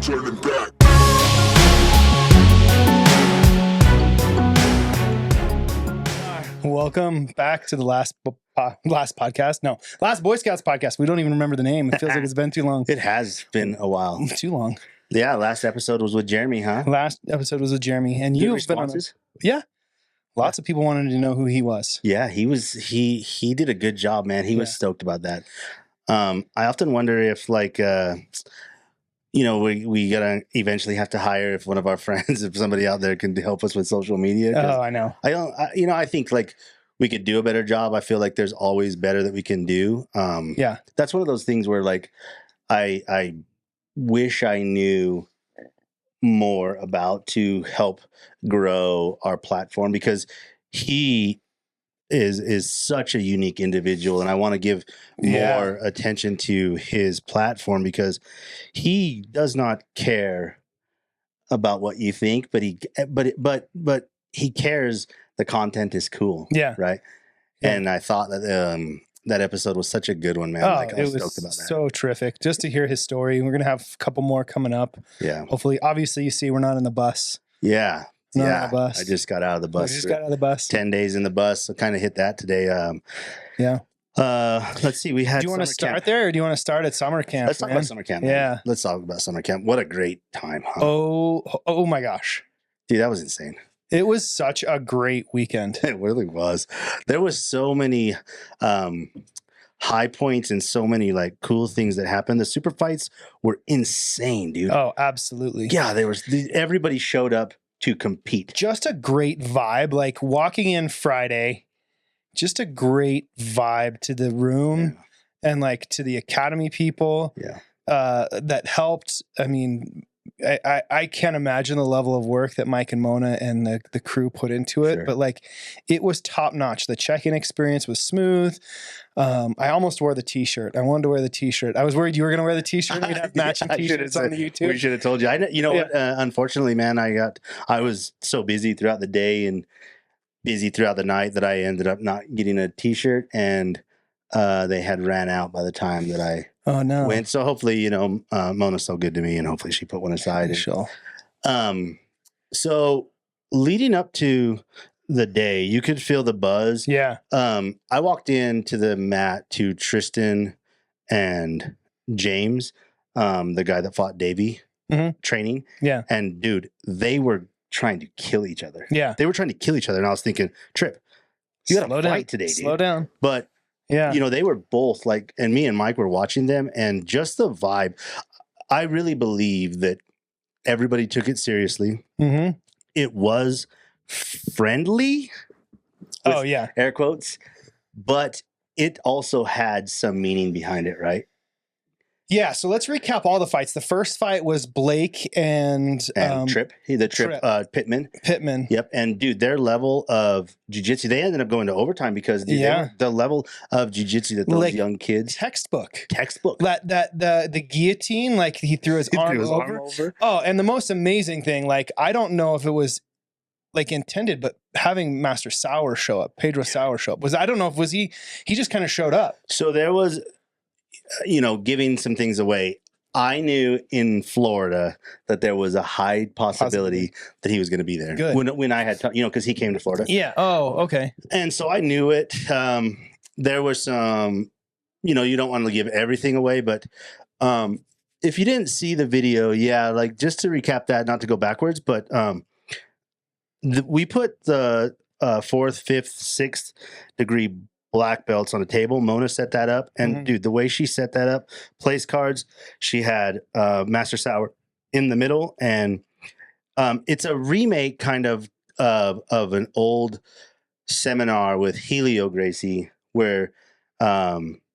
turning back. Welcome back to the last podcast. No, last Boy Scouts podcast. We don't even remember the name. It feels like it's been too long. It has been a while. Too long. Yeah, last episode was with Jeremy, huh? Last episode was with Jeremy, and Good you've been on. responses? Yeah, lots of people wanted to know who he was. Yeah, he did a good job, man. He was stoked about that. I often wonder if we gotta eventually have to hire if one of our friends, if somebody out there can help us with social media. Oh, I know. I think we could do a better job. I feel like there's always better that we can do. Yeah, that's one of those things where I wish I knew more about to help grow our platform, because he is such a unique individual, and I want to give more attention to his platform, because he does not care about what you think, but he cares the content is cool. Yeah. Right. Yeah. And I thought that that episode was such a good one, man. I was stoked about that. So terrific. Just to hear his story. We're gonna have a couple more coming up. Yeah. Hopefully, obviously, you see we're not in the bus. Yeah. Not on the bus. I just got out of the bus. 10 days in the bus. I kind of hit that today. Yeah. Let's see. We had. Do you want to start there, or do you want to start at summer camp? Let's talk about summer camp. Man. Yeah. Let's talk about summer camp. What a great time, huh? Oh my gosh. Dude, that was insane. It was such a great weekend. It really was. There was so many high points and so many cool things that happened. The super fights were insane, dude. Oh, absolutely. Yeah, everybody showed up to compete. Just a great vibe. Like walking in Friday, just a great vibe to the room and to the academy people. Yeah. That helped. I mean, I can't imagine the level of work that Mike and Mona and the crew put into it, Sure. but it was top notch. The check-in experience was smooth. I almost wore the t-shirt. I wanted to wear the t-shirt. I was worried you were going to wear the t-shirt. We'd have matching t-shirts on the YouTube. We should have told you. What? Unfortunately, man, I was so busy throughout the day and busy throughout the night that I ended up not getting a t-shirt, and they had ran out by the time that I went. So hopefully, Mona's so good to me, and hopefully she put one aside. Sure. So leading up to the day, you could feel the buzz. Yeah. I walked into the mat to Tristan and James, the guy that fought Davey, training. Yeah. And dude, they were trying to kill each other. Yeah. They were trying to kill each other. And I was thinking, Trip, you got to fight today, dude. Slow down. But yeah, they were both and me and Mike were watching them, and just the vibe. I really believe that everybody took it seriously. Mm-hmm. It was friendly. Oh yeah, air quotes, but it also had some meaning behind it, right? Yeah. So let's recap all the fights. The first fight was Blake and Trip. Pittman. Yep. And dude, their level of jiu-jitsu, they ended up going to overtime because the level of jiu-jitsu that those young kids. Textbook. That the guillotine, he threw his arm over. Oh, and the most amazing thing, I don't know if it was intended, but having Master Sauer show up, Pedro Sauer show up, I don't know if he just kind of showed up. So there was, giving some things away. I knew in Florida that there was a high possibility that he was going to be there. Good. When I had, because he came to Florida. Yeah. Oh, okay. And so I knew it. There was some, you don't want to give everything away, but if you didn't see the video, just to recap that, not to go backwards, but we put the 4th, 5th, 6th degree black belts on a table. Mona set that up, and dude, the way she set that up, place cards, she had Master Sauer in the middle, and it's a remake kind of an old seminar with Helio Gracie where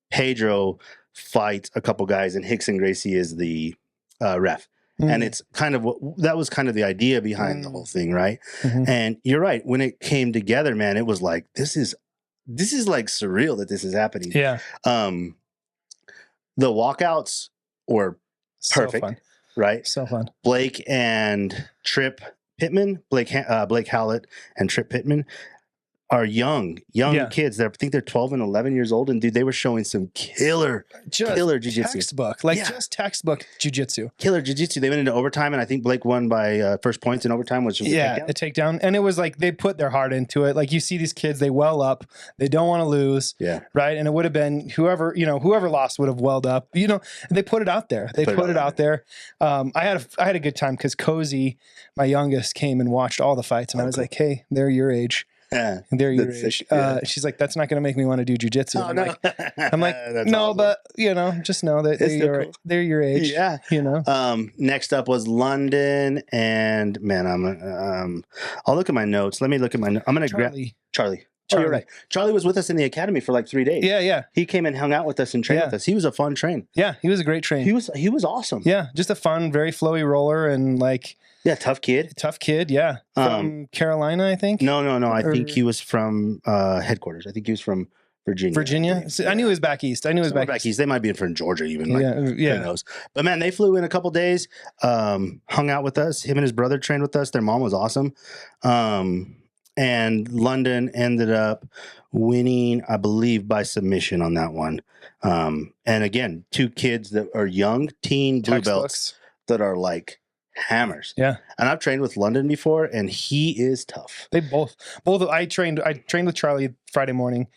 Pedro fights a couple guys and Hickson Gracie is the ref. And it's kind of that was kind of the idea behind the whole thing, right? And you're right. When it came together, man, it was like, this is surreal that this is happening. Yeah. The walkouts were perfect, so fun. Right? So fun. Blake and Trip Pittman, Blake Hallett and Trip Pittman. are young kids. I think they're 12 and 11 years old, and dude, they were showing some killer jiu-jitsu. Textbook, just textbook jiu-jitsu. Killer jiu-jitsu. They went into overtime, and I think Blake won by first points in overtime, which was a takedown. And it was like they put their heart into it. Like you see these kids, they well up, they don't want to lose. Yeah. Right. And it would have been whoever lost would have welled up. They put it out there. They put it out there. I had a good time because Cozy, my youngest, came and watched all the fights, and I was like, hey, they're your age. Yeah, they're your age. She's like, that's not going to make me want to do jujitsu. Oh, no. I'm like, no, awesome. But just know that they're your age. Yeah, Next up was London, and man, I'll look at my notes. Let me look at my notes. I'm gonna grab Charlie. Oh, you're right. Charlie was with us in the academy for like 3 days. Yeah. He came and hung out with us and trained with us. He was a fun train. Yeah, he was a great train. He was awesome. Yeah, just a fun, very flowy roller, and like. Yeah, tough kid. Yeah. From Carolina, I think. No. I think he was from headquarters. I think he was from Virginia. I knew he was back east. Back east. They might be from Georgia even. Who knows? But man, they flew in a couple days, hung out with us. Him and his brother trained with us. Their mom was awesome. And London ended up winning, I believe, by submission on that one. And again, 2 kids that are young, teen blue belts that are like hammers. Yeah. And I've trained with London before, and he is tough. They both I trained with Charlie Friday morning.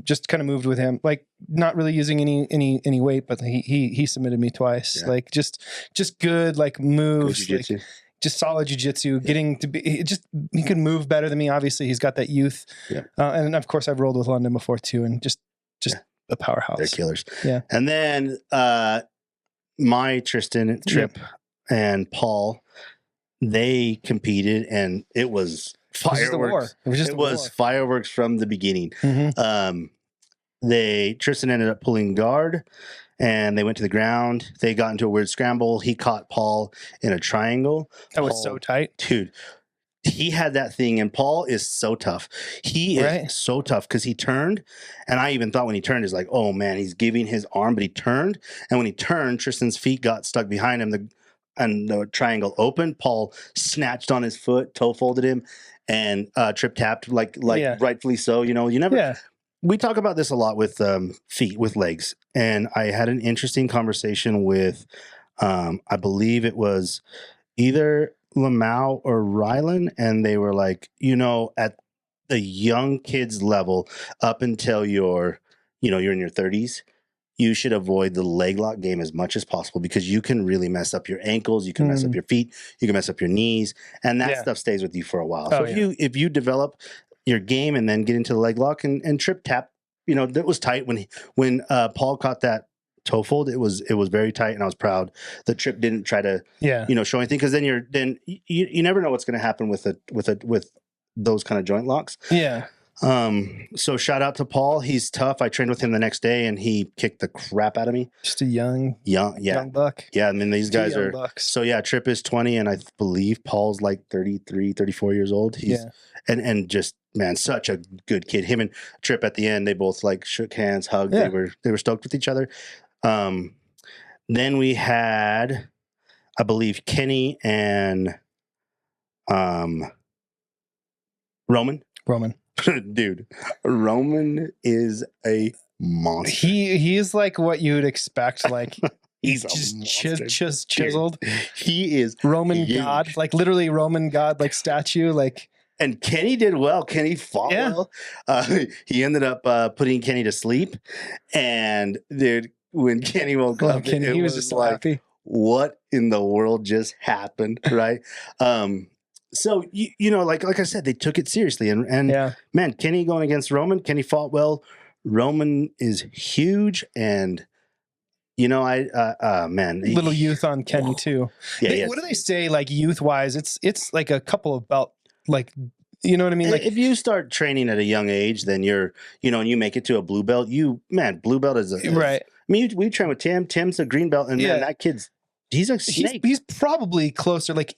Just kind of moved with him, like not really using any weight, but he submitted me twice. Yeah. Like just good like moves, like, just solid jiu-jitsu, getting to be he could move better than me. Obviously he's got that youth. Yeah. And of course I've rolled with London before too, and just a powerhouse. They're killers. Yeah. And then my Tristan Tripp and Paul, they competed, and it was fireworks. It was fireworks from the beginning. Mm-hmm. Tristan ended up pulling guard, and they went to the ground. They got into a weird scramble. He caught Paul in a triangle. That was so tight, dude. He had that thing, and Paul is so tough. He is so tough because he turned, and I even thought when he turned, is like, oh man, he's giving his arm, but he turned, and when he turned, Tristan's feet got stuck behind him. And the triangle opened. Paul snatched on his foot, toe folded him, and Tripp tapped like rightfully so. You never. Yeah. We talk about this a lot with feet, with legs, and I had an interesting conversation with, I believe it was either Lamau or Rylan, and they were like, at the young kids level, up until you're in your 30s. You should avoid the leg lock game as much as possible because you can really mess up your ankles, you can mess up your feet, you can mess up your knees, and that stuff stays with you for a while. So if you develop your game and then get into the leg lock and Tripp tap, that was tight when Paul caught that toe fold. It was very tight, and I was proud that Tripp didn't try to show anything, because then you never know what's going to happen with those kind of joint locks. Yeah. So shout out to Paul. He's tough. I trained with him the next day, and he kicked the crap out of me. Just a young buck. Yeah, I mean, these guys are bucks. So yeah, Tripp is 20, and I believe Paul's like 33, 34 years old. He's and just, man, such a good kid. Him and Tripp at the end, they both like shook hands, hugged. Yeah. They were stoked with each other. Then we had, I believe, Kenny and Roman. Dude, Roman is a monster. He is like what you would expect. Like he's just chiseled. He is Roman god, like literally Roman god, like statue. Like, and Kenny did well. Kenny fought well. He ended up putting Kenny to sleep. And dude, when Kenny woke up, he was just so happy. What in the world just happened, right? So, like I said, they took it seriously. And man, Kenny going against Roman, Kenny fought well. Roman is huge. And, man. Little youth on Kenny, too. Yeah, what do they say, like, youth-wise? It's like a couple of belt, like, you know what I mean? Like, if you start training at a young age, then you're, and you make it to a blue belt, blue belt is right. I mean, we train with Tim. Tim's a green belt. And man, that kid's, he's a snake. He's probably closer, like...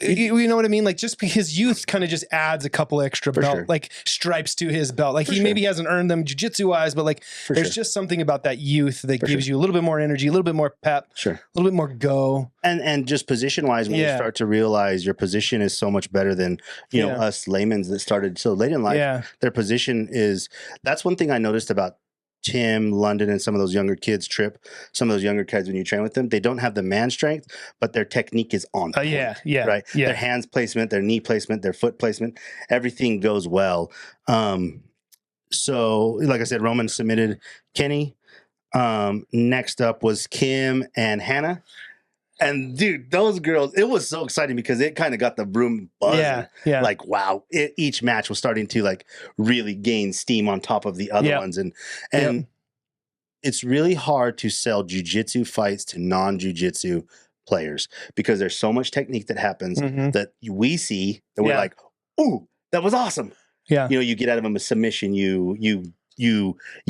You know what I mean? Like just his youth kind of just adds a couple extra belt, like stripes to his belt. Like he maybe hasn't earned them jiu-jitsu wise, but like there's just something about that youth that gives you a little bit more energy, a little bit more pep, a little bit more go. And just position wise, when you start to realize your position is so much better than, you know, us laymen that started so late in life, their position is, that's one thing I noticed about Tim, London, and some of those younger kids, Trip, some of those younger kids, when you train with them, they don't have the man strength, but their technique is on point, right? Their hands placement, their knee placement, their foot placement, everything goes well. So, like I said, Roman submitted Kenny. Next up was Kim and Hannah. And dude, those girls, it was so exciting because it kind of got the room buzzing. Like, wow, each match was starting to like really gain steam on top of the other ones. And it's really hard to sell jiu-jitsu fights to non-jiu-jitsu players because there's so much technique that happens that we see that we're like, ooh, that was awesome. You know, you get out of them a submission, you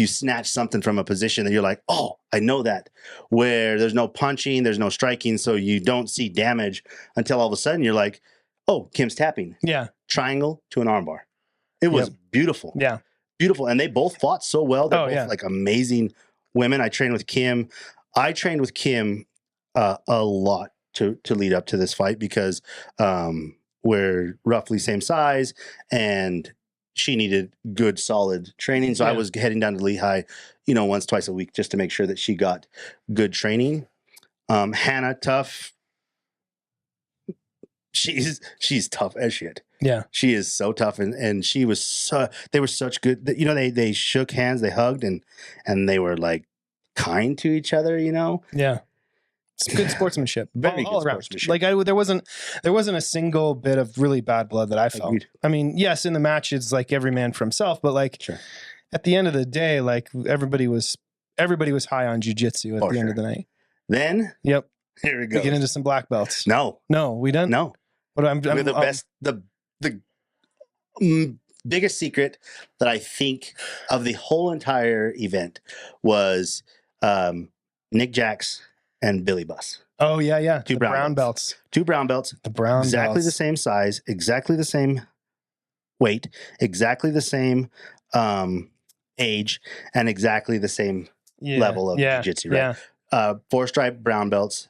snatch something from a position that you're like, oh, I know that. Where there's no punching, there's no striking, so you don't see damage until all of a sudden you're like, oh, Kim's tapping. Triangle to an armbar. It was beautiful. Beautiful. And they both fought so well. They're both like amazing women. I trained with Kim. I trained with Kim a lot to lead up to this fight because we're roughly same size and she needed good, solid training. So I was heading down to Lehigh, you know, once, twice a week just to make sure that she got good training. Hannah, tough. She's tough as shit. She is so tough. And she was they were such good, you know, they shook hands, they hugged and they were like kind to each other, you know? It's good sportsmanship. Very all good around. sportsmanship. Like there wasn't a single bit of really bad blood that I felt. Agreed. I mean, yes, in the match it's like every man for himself, but like at the end of the day, like everybody was high on jiu-jitsu at the end of the night. Then here we go. We get into some black belts. No, we done. No, but I'm the biggest secret that I think of the whole entire event was Nick Jacks and Billy Buss. Oh yeah. Two brown belts. The brown exactly belts. the same size, exactly the same weight, exactly the same age, and exactly the same level of jiu-jitsu, right? 4-stripe brown belts.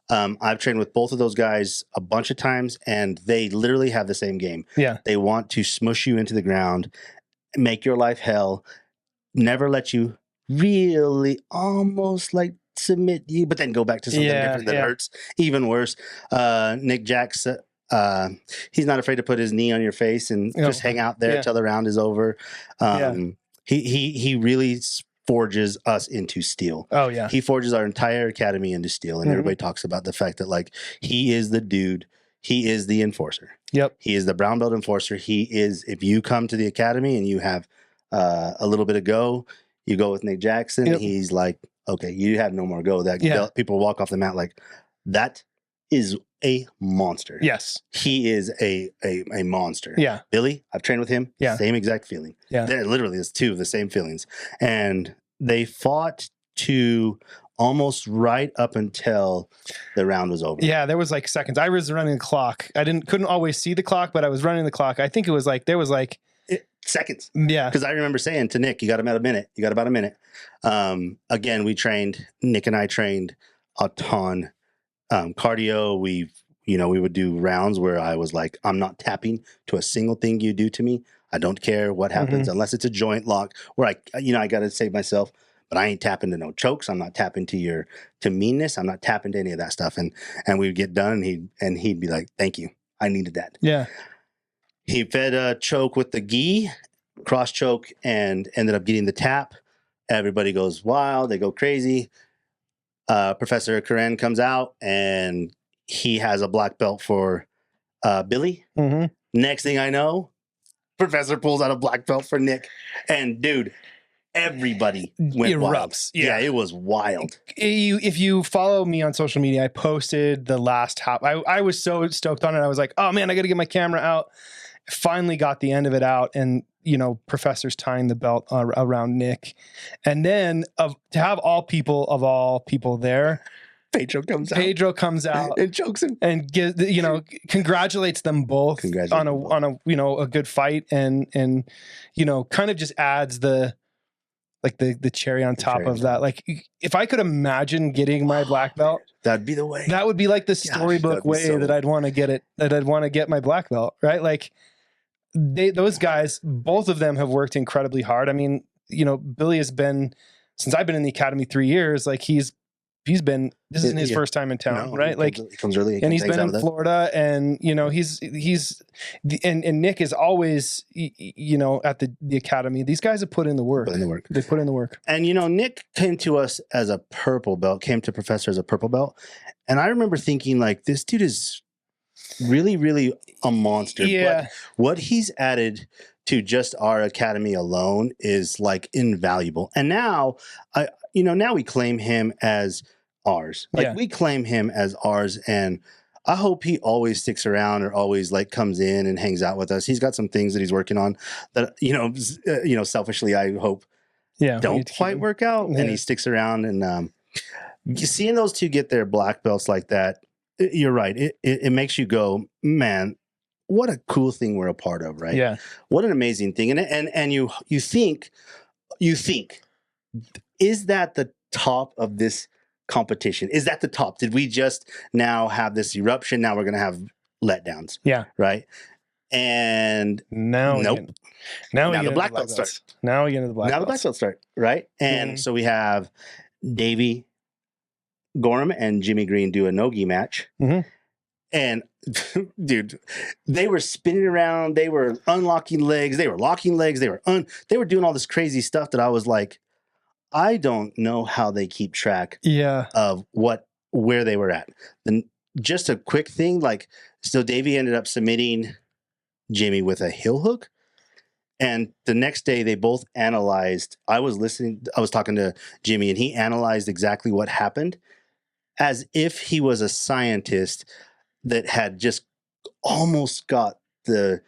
I've trained with both of those guys a bunch of times, and they literally have the same game. They want to smush you into the ground, make your life hell, never let you really almost like submit you, but then go back to something different that hurts even worse. Nick Jacks, he's not afraid to put his knee on your face and just hang out there till the round is over. He really forges us into steel. He forges our entire academy into steel, and everybody talks about the fact that like he is the dude. He is the enforcer. He is the brown belt enforcer. He is, if you come to the academy and you have a little bit of go, you go with Nick Jackson. He's like, okay, you have no more go. That people walk off the mat like, that is a monster. He is a monster. Billy, I've trained with him. Same exact feeling. There literally is two of the same feelings. And they fought to almost right up until the round was over. There was like seconds. I was running the clock. Couldn't always see the clock, but I was running the clock. I think it was like there was like seconds. Because I remember saying to Nick, you got about a minute. Again, Nick and I trained a ton. Cardio, we would do rounds where I was like, I'm not tapping to a single thing you do to me. I don't care what happens unless it's a joint lock where I got to save myself, but I ain't tapping to no chokes. I'm not tapping to meanness. I'm not tapping to any of that stuff. And we would get done and he'd be like, thank you. I needed that. He fed a choke with the gi, cross choke, and ended up getting the tap. Everybody goes wild. They go crazy. Professor Karen comes out, and he has a black belt for Billy. Next thing I know, Professor pulls out a black belt for Nick. And, dude, everybody went erupts. Wild. It was wild. If you follow me on social media, I posted the last half. I was so stoked on it. I was like, oh, man, I got to get my camera out. Finally got the end of it out, and Professor's tying the belt around Nick, and then to have all people there, Pedro comes out and chokes him and congratulates them both on a good fight, and kind of just adds the cherry on top of that. Like, if I could imagine getting my black belt, that'd be the way. That would be like the storybook way that I'd want to get it. That I'd want to get my black belt, right? Like, those guys, both of them have worked incredibly hard. I mean, Billy has been, since I've been in the academy 3 years, like this isn't his first time in town, right? He comes early, and he's been in Florida, and and Nick is always, at the academy. These guys have put in the work. They put in the work. And Nick came to us as a purple belt, came to Professor as a purple belt, and I remember thinking, like, this dude is really, really a monster. Yeah. But what he's added to just our academy alone is like invaluable. And now now we claim him as ours. We claim him as ours, and I hope he always sticks around or always like comes in and hangs out with us. He's got some things that he's working on that selfishly I hope don't quite work out, and he sticks around. And seeing those two get their black belts like that, you're right. It makes you go, man, what a cool thing we're a part of, right? Yeah. What an amazing thing. And you think, is that the top of this competition? Is that the top? Did we just now have this eruption? Now we're going to have letdowns. Yeah. Right. And now, nope. Now the black belts start. Now we get into the black belts. Now the black belts start. Right. And so we have Davey Gorham and Jimmy Green do a no-gi match. Mm-hmm. And dude, they were spinning around. They were unlocking legs. They were locking legs. They were doing all this crazy stuff that I was like, I don't know how they keep track of where they were at. Then just a quick thing, so Davey ended up submitting Jimmy with a heel hook. And the next day they both analyzed. I was talking to Jimmy, and he analyzed exactly what happened as if he was a scientist that had just almost got the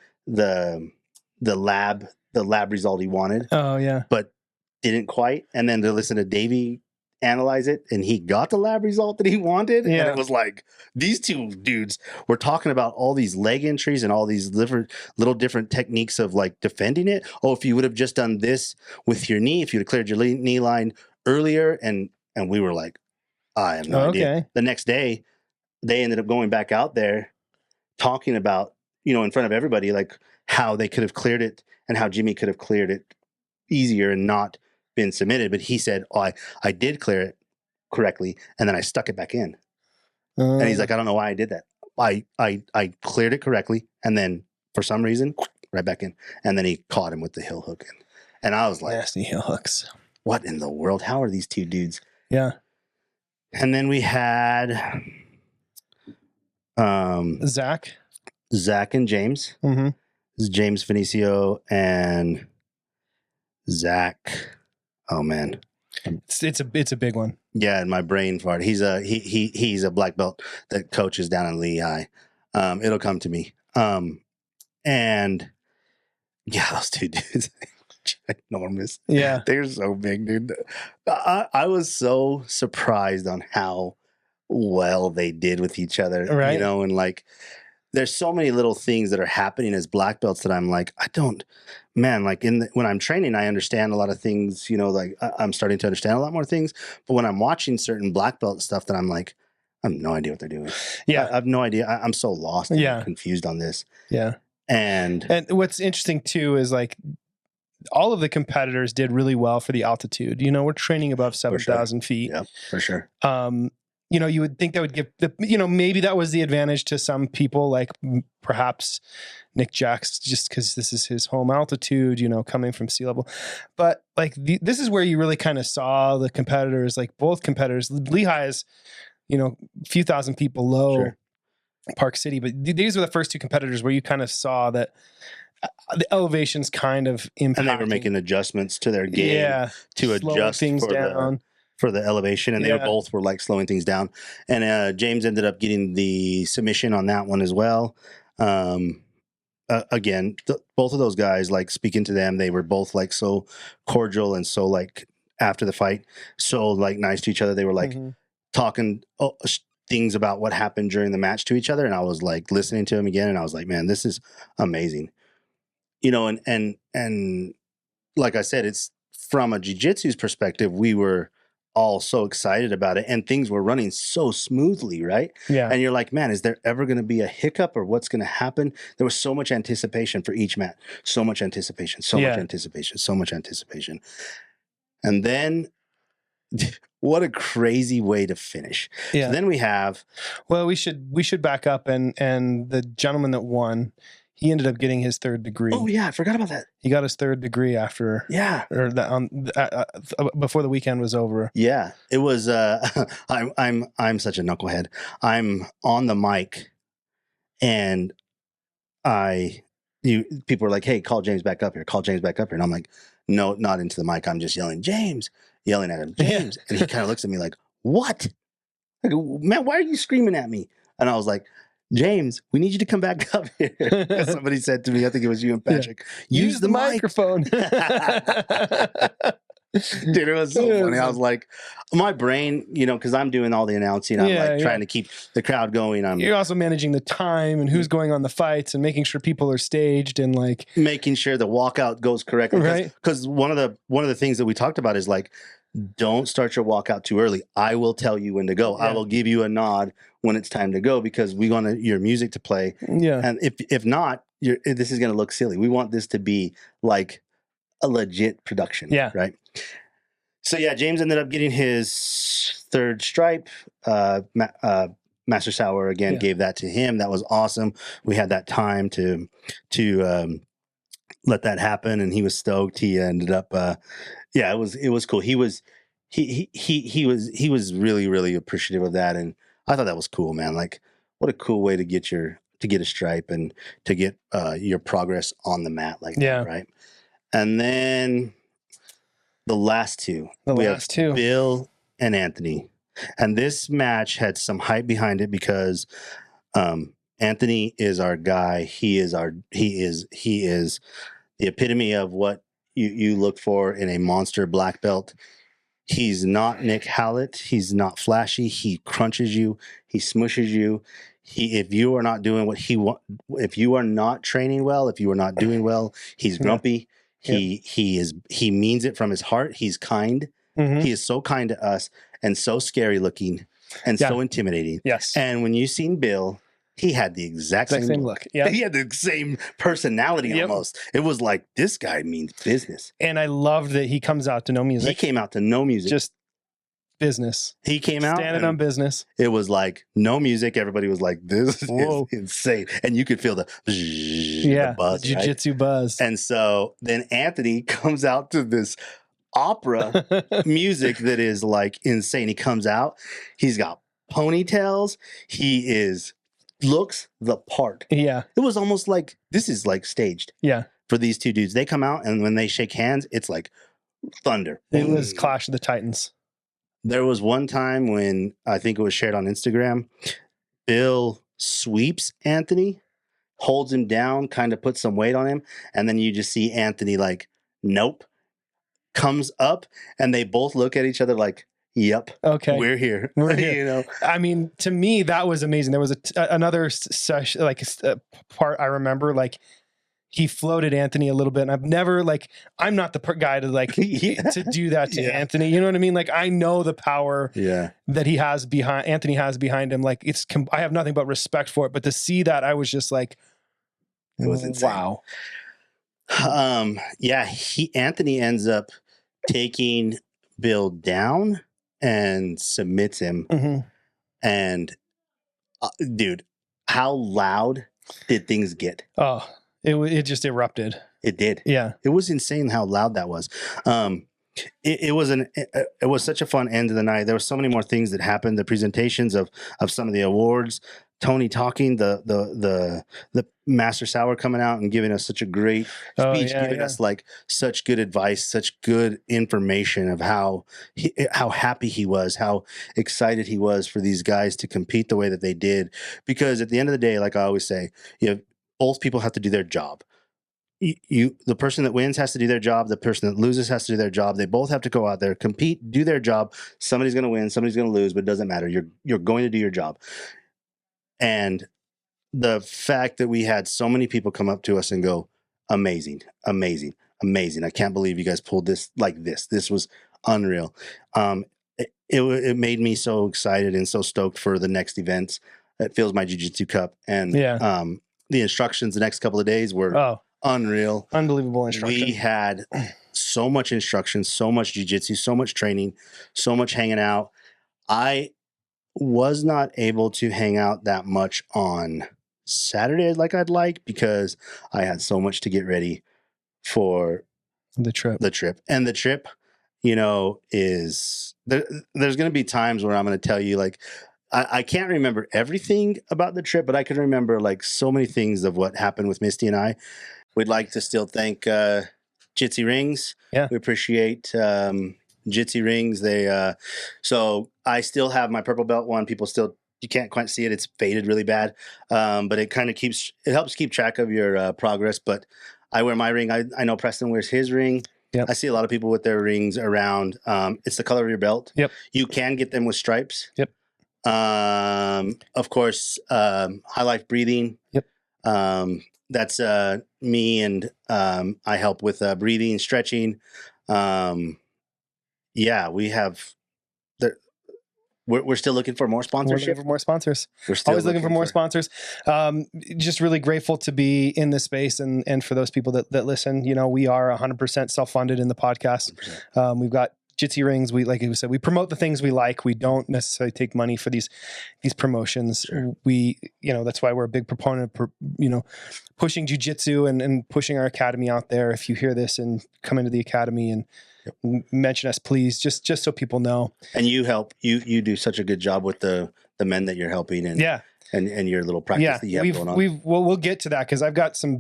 lab result he wanted. Oh yeah. But didn't quite. And then to listen to Davey analyze it, and he got the lab result that he wanted. Yeah. And it was like, these two dudes were talking about all these leg entries and all these little different techniques of like defending it. Oh, if you would have just done this with your knee, if you'd have cleared your knee line earlier. And we were like, I have no idea. The next day, they ended up going back out there talking about, in front of everybody, like how they could have cleared it and how Jimmy could have cleared it easier and not been submitted. But he said, oh, I did clear it correctly, and then I stuck it back in. And he's like, I don't know why I did that. I cleared it correctly, and then for some reason, right back in. And then he caught him with the heel hook. And I was like, nasty heel hooks. What in the world? How are these two dudes? Yeah. And then we had Zach and James. Mm-hmm. This is James Fenicio and Zach. Oh man, it's a big one. Yeah, in my brain fart. He's a black belt that coaches down in Lehigh. It'll come to me. And yeah, those two dudes, enormous. Yeah, they're so big, dude. I was so surprised on how well they did with each other, right? And like, there's so many little things that are happening as black belts that I'm like, when I'm training, I understand a lot of things, like I'm starting to understand a lot more things. But when I'm watching certain black belt stuff, that I'm like, I have no idea what they're doing. Yeah. I have no idea. I'm so lost and confused on this. Yeah. And what's interesting too is like all of the competitors did really well for the altitude. We're training above 7,000 feet. Yeah, for sure. You would think that would give maybe that was the advantage to some people, like perhaps Nick Jacks, just because this is his home altitude, coming from sea level. But like this is where you really kind of saw the competitors, like both competitors. Lehigh is, a few thousand feet below Park City, but these were the first two competitors where you kind of saw that the elevations kind of impacting. And they were making adjustments to their game to adjust things down. For the elevation, and they both were like slowing things down. And James ended up getting the submission on that one as well. Again, both of those guys, like speaking to them, they were both like so cordial and so like after the fight, so like nice to each other. They were like, talking things about what happened during the match to each other, and I was like listening to him again, and I was like, man, this is amazing. You know, and like I said, it's from a jiu-jitsu's perspective, we were all so excited about it, and things were running so smoothly, right? Yeah. And you're like, man, is there ever going to be a hiccup, or what's going to happen? There was so much anticipation for each match, so much anticipation, so much anticipation, so much anticipation. And then what a crazy way to finish. Yeah. So then we have, well, we should back up, and the gentleman that won, he ended up getting his 3rd degree. oh yeah, I forgot about that. He got his 3rd degree after, or before the weekend was over. Yeah, it was. I'm such a knucklehead. I'm on the mic, and people are like, "Hey, call James back up here. Call James back up here." And I'm like, "No, not into the mic. I'm just yelling, James, yelling at him, James." And he kind of looks at me like, "What? I go, man, why are you screaming at me?" And I was like, James, we need you to come back up here. Somebody said to me, I think it was you and Patrick, use the microphone. Dude, it was so funny. I was like, my brain, you know, because I'm doing all the announcing. I'm trying to keep the crowd going. You're also managing the time and who's going on the fights and making sure people are staged and like making sure the walkout goes correctly. Right. Because one of the things that we talked about is like, don't start your walkout too early. I will tell you when to go. Yeah. I will give you a nod when it's time to go, because we want your music to play. Yeah. And if not, this is going to look silly. We want this to be like a legit production. Yeah. Right. So yeah, James ended up getting his 3rd stripe. Master Sauer again gave that to him. That was awesome. We had that time to let that happen, and he was stoked. He ended up it was cool. He was really, really appreciative of that, and I thought that was cool, man. Like, what a cool way to get a stripe and to get your progress on the mat like that, right? And then the last two. Bill and Anthony. And this match had some hype behind it because Anthony is our guy. He is the epitome of what you look for in a monster black belt. He's not Nick Hallett. He's not flashy. He crunches you. He smushes you. If you are not doing what he want, if you are not training well, if you are not doing well, he's grumpy. He means it from his heart. He's kind. Mm-hmm. He is so kind to us and so scary looking and so intimidating. Yes. And when you seen Bill, he had the exact same look. Yeah. He had the same personality almost. It was like, this guy means business. And I loved that he comes out to no music. He came out to no music. Just business. He came out standing on business. It was like no music. Everybody was like, this is insane. And you could feel the buzz, jiu-jitsu buzz. And so then Anthony comes out to this opera music that is like insane. He comes out. He's got ponytails. He looks the part. Yeah. It was almost like this is like staged. Yeah. For these two dudes. They come out, and when they shake hands, it's like thunder. It was Clash of the Titans. There was one time when I think it was shared on Instagram, Bill sweeps Anthony, holds him down, kind of puts some weight on him, and then you just see Anthony like, nope, comes up, and they both look at each other like, yep. Okay. We're here. You know. I mean, to me, that was amazing. There was another part I remember, like he floated Anthony a little bit, and I've never I'm not the guy to to do that to Anthony. You know what I mean? Like, I know the power that Anthony has behind him. Like, I have nothing but respect for it. But to see that, I was just like, it was insane. Wow. Anthony ends up taking Bill down and submits him. Mm-hmm. And dude, how loud did things get? Oh, it just erupted. It did. Yeah. It was insane how loud that was. It was such a fun end of the night. There were so many more things that happened. The presentations of some of the awards, Tony talking, the Master Sauer coming out and giving us such a great speech, giving us like such good advice, such good information of how happy he was, how excited he was for these guys to compete the way that they did. Because at the end of the day, like I always say, both people have to do their job. the person that wins has to do their job. The person that loses has to do their job. They both have to go out there, compete, do their job. Somebody's going to win, somebody's going to lose, but it doesn't matter. You're going to do your job. And the fact that we had so many people come up to us and go, amazing, amazing, amazing. I can't believe you guys pulled this like this. This was unreal. It made me so excited and so stoked for the next events. It fills my Jiu-Jitsu cup. And the instructions the next couple of days were unreal. Unbelievable instruction. We had so much instruction, so much Jiu-Jitsu, so much training, so much hanging out. I was not able to hang out that much on Saturday like I'd like because I had so much to get ready for the trip. And the trip, is there's going to be times where I'm going to tell you, like, I can't remember everything about the trip, but I can remember like so many things of what happened with Misty and I. We'd like to still thank Jitsi Rings. Yeah. We appreciate Jitsi Rings. So I still have my purple belt one. People still, you can't quite see it. It's faded really bad. But it kind of helps keep track of your progress. But I wear my ring. I know Preston wears his ring. Yep. I see a lot of people with their rings around. It's the color of your belt. Yep. You can get them with stripes. Yep. Of course, High Life Breathing. Yep. That's me, and I help with breathing, stretching. We have. We're still looking for more sponsorship. We're looking for more sponsors. We're still always looking for more sponsors. Just really grateful to be in this space, and for those people that listen. We are 100% self-funded in the podcast. We've got Jitsi Rings. We, like you said, we promote the things we like. We don't necessarily take money for these promotions. Sure. That's why we're a big proponent of, pushing jiu-jitsu and pushing our academy out there. If you hear this and come into the academy and mention us, please, just so people know. And you help. You do such a good job with the men that you're helping, and and your little practice that you have going on. We'll get to that because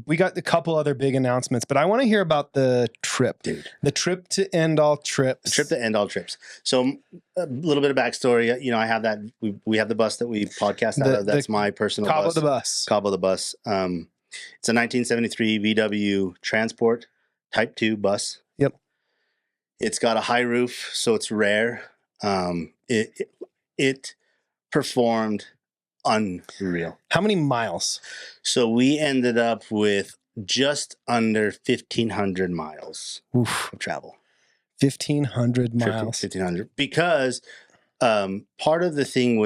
we got a couple other big announcements, but I want to hear about the trip, dude. The trip to End All Trips. The trip to End All Trips. So a little bit of backstory. I have that. We have the bus that we podcast out of. That's my personal Cabo bus. Cabo the bus. It's a 1973 VW Transport Type 2 bus. Yep. It's got a high roof, so it's rare. It performed unreal. How many miles? So we ended up with just under 1,500 miles of travel. 1,500 miles. 1,500. Because part of the thing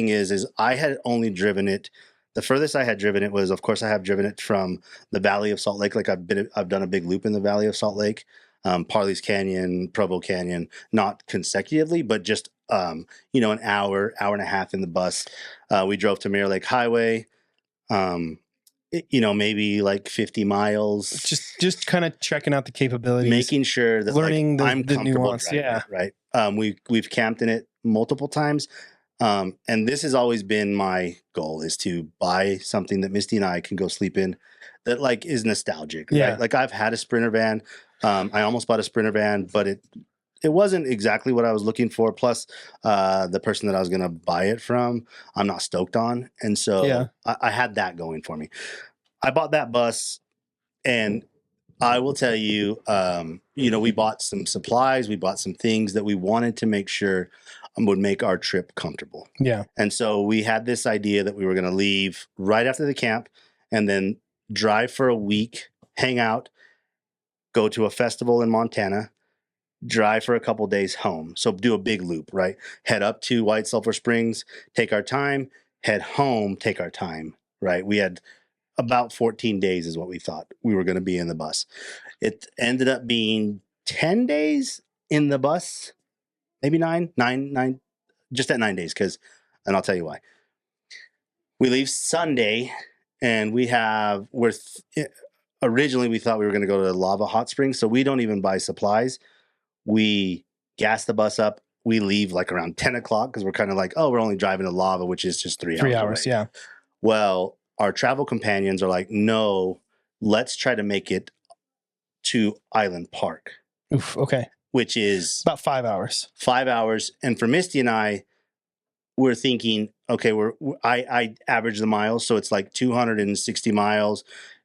is I had only driven it. The furthest I had driven it was, of course, I have driven it from the Valley of Salt Lake. Like I've done a big loop in the Valley of Salt Lake, Parley's Canyon, Provo Canyon, not consecutively, but just an hour and a half in the bus. We drove to Mirror Lake Highway, maybe like 50 miles. Just kind of checking out the capabilities, making sure that learning I'm the nuance. Driving, right. We've camped in it multiple times. And this has always been my goal, is to buy something that Misty and I can go sleep in that like is nostalgic. Yeah. Right? Like I've had a Sprinter van. I almost bought a Sprinter van, but it wasn't exactly what I was looking for. Plus, the person that I was going to buy it from, I'm not stoked on. And so I had that going for me. I bought that bus, and I will tell you, we bought some supplies. We bought some things that we wanted to make sure would make our trip comfortable. Yeah. And so we had this idea that we were going to leave right after the camp and then drive for a week, hang out, go to a festival in Montana, drive for a couple days home. So do a big loop, right? Head up to White Sulphur Springs, take our time, head home, take our time, right? We had about 14 days is what we thought we were going to be in the bus. It ended up being 10 days in the bus, maybe nine, just at 9 days. And I'll tell you why. We leave Sunday, and originally we thought we were going to go to Lava Hot Springs. So we don't even buy supplies. We gas the bus up. We leave like around 10 o'clock because we're kind of like, we're only driving to Lava, which is just 3 hours. 3 hours, away. Yeah. Well, our travel companions are like, no, let's try to make it to Island Park. Oof, okay. Which is about 5 hours. 5 hours. And for Misty and I, we're thinking, okay, I average the miles. So it's like 260 miles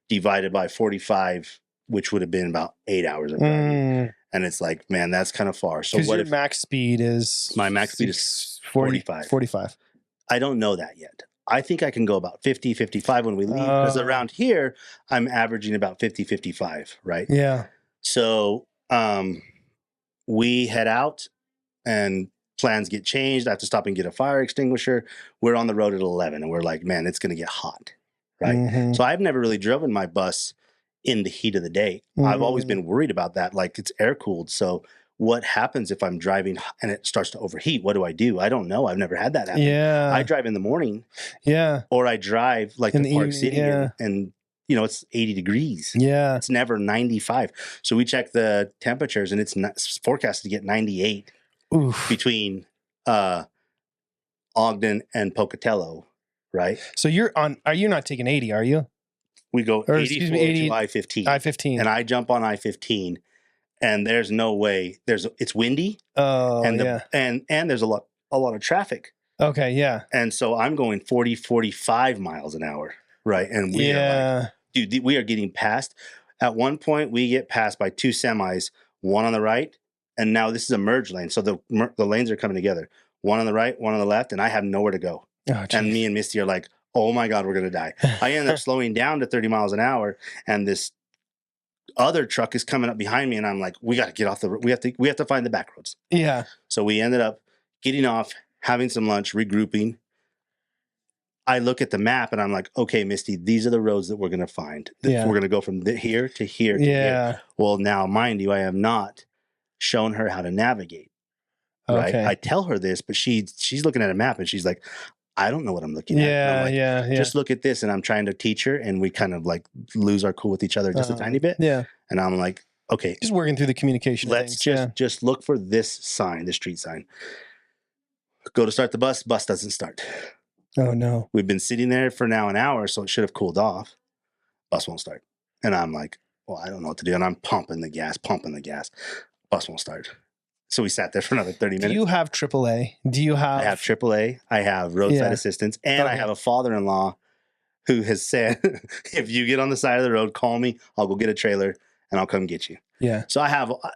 divided by 45, which would have been about 8 hours of driving. And it's like, man, that's kind of far. So what your if max speed is my max speed is 45? I don't know that yet. I think I can go about 50, 55 when we leave, because around here, I'm averaging about 50, 55, right? Yeah. So we head out and plans get changed. I have to stop and get a fire extinguisher. We're on the road at 11 and we're like, man, it's going to get hot, right? So I've never really driven my bus in the heat of the day. I've always been worried about that. Like, it's air cooled. So what happens if I'm driving and it starts to overheat? What do? I don't know. I've never had that happen. Yeah. I drive in the morning. Yeah. Or I drive like in to the Park evening, City yeah. and you know, it's 80 degrees. Yeah. It's never 95. So we check the temperatures and it's forecasted to get 98 between Ogden and Pocatello, right? So you're not taking 80, are you? We go 84 to I-15. I-15. And I jump on I-15 and there's no way. It's windy. Oh, and yeah. And there's a lot of traffic. Okay, yeah. And so I'm going 40, 45 miles an hour, right? And we are like, dude, we are getting passed. At one point, we get passed by 2 semis, one on the right, and now this is a merge lane. So the lanes are coming together. One on the right, one on the left, and I have nowhere to go. Oh, and me and Misty are like, oh my God, we're going to die. I end up slowing down to 30 miles an hour, and this other truck is coming up behind me, and I'm like, we got to get off the road. We have to find the back roads. Yeah. So we ended up getting off, having some lunch, regrouping. I look at the map and I'm like, okay, Misty, these are the roads that we're going to find. We're going to go from here to here to here. Well, now, mind you, I have not shown her how to navigate. Right? Okay. I tell her this, but she's looking at a map and she's like, I don't know what I'm looking at. And I'm like, yeah. Just look at this. And I'm trying to teach her, and we kind of like lose our cool with each other just a tiny bit. Yeah. And I'm like, okay. Just working through the communication. Let's just look for this sign, the street sign. Go to start the bus doesn't start. Oh, no. We've been sitting there for now an hour, so it should have cooled off. Bus won't start. And I'm like, well, I don't know what to do. And I'm pumping the gas. Bus won't start. So we sat there for another 30 minutes. Do you have AAA? I have AAA. I have roadside assistance. And I have a father-in-law who has said, if you get on the side of the road, call me. I'll go get a trailer and I'll come get you. Yeah. So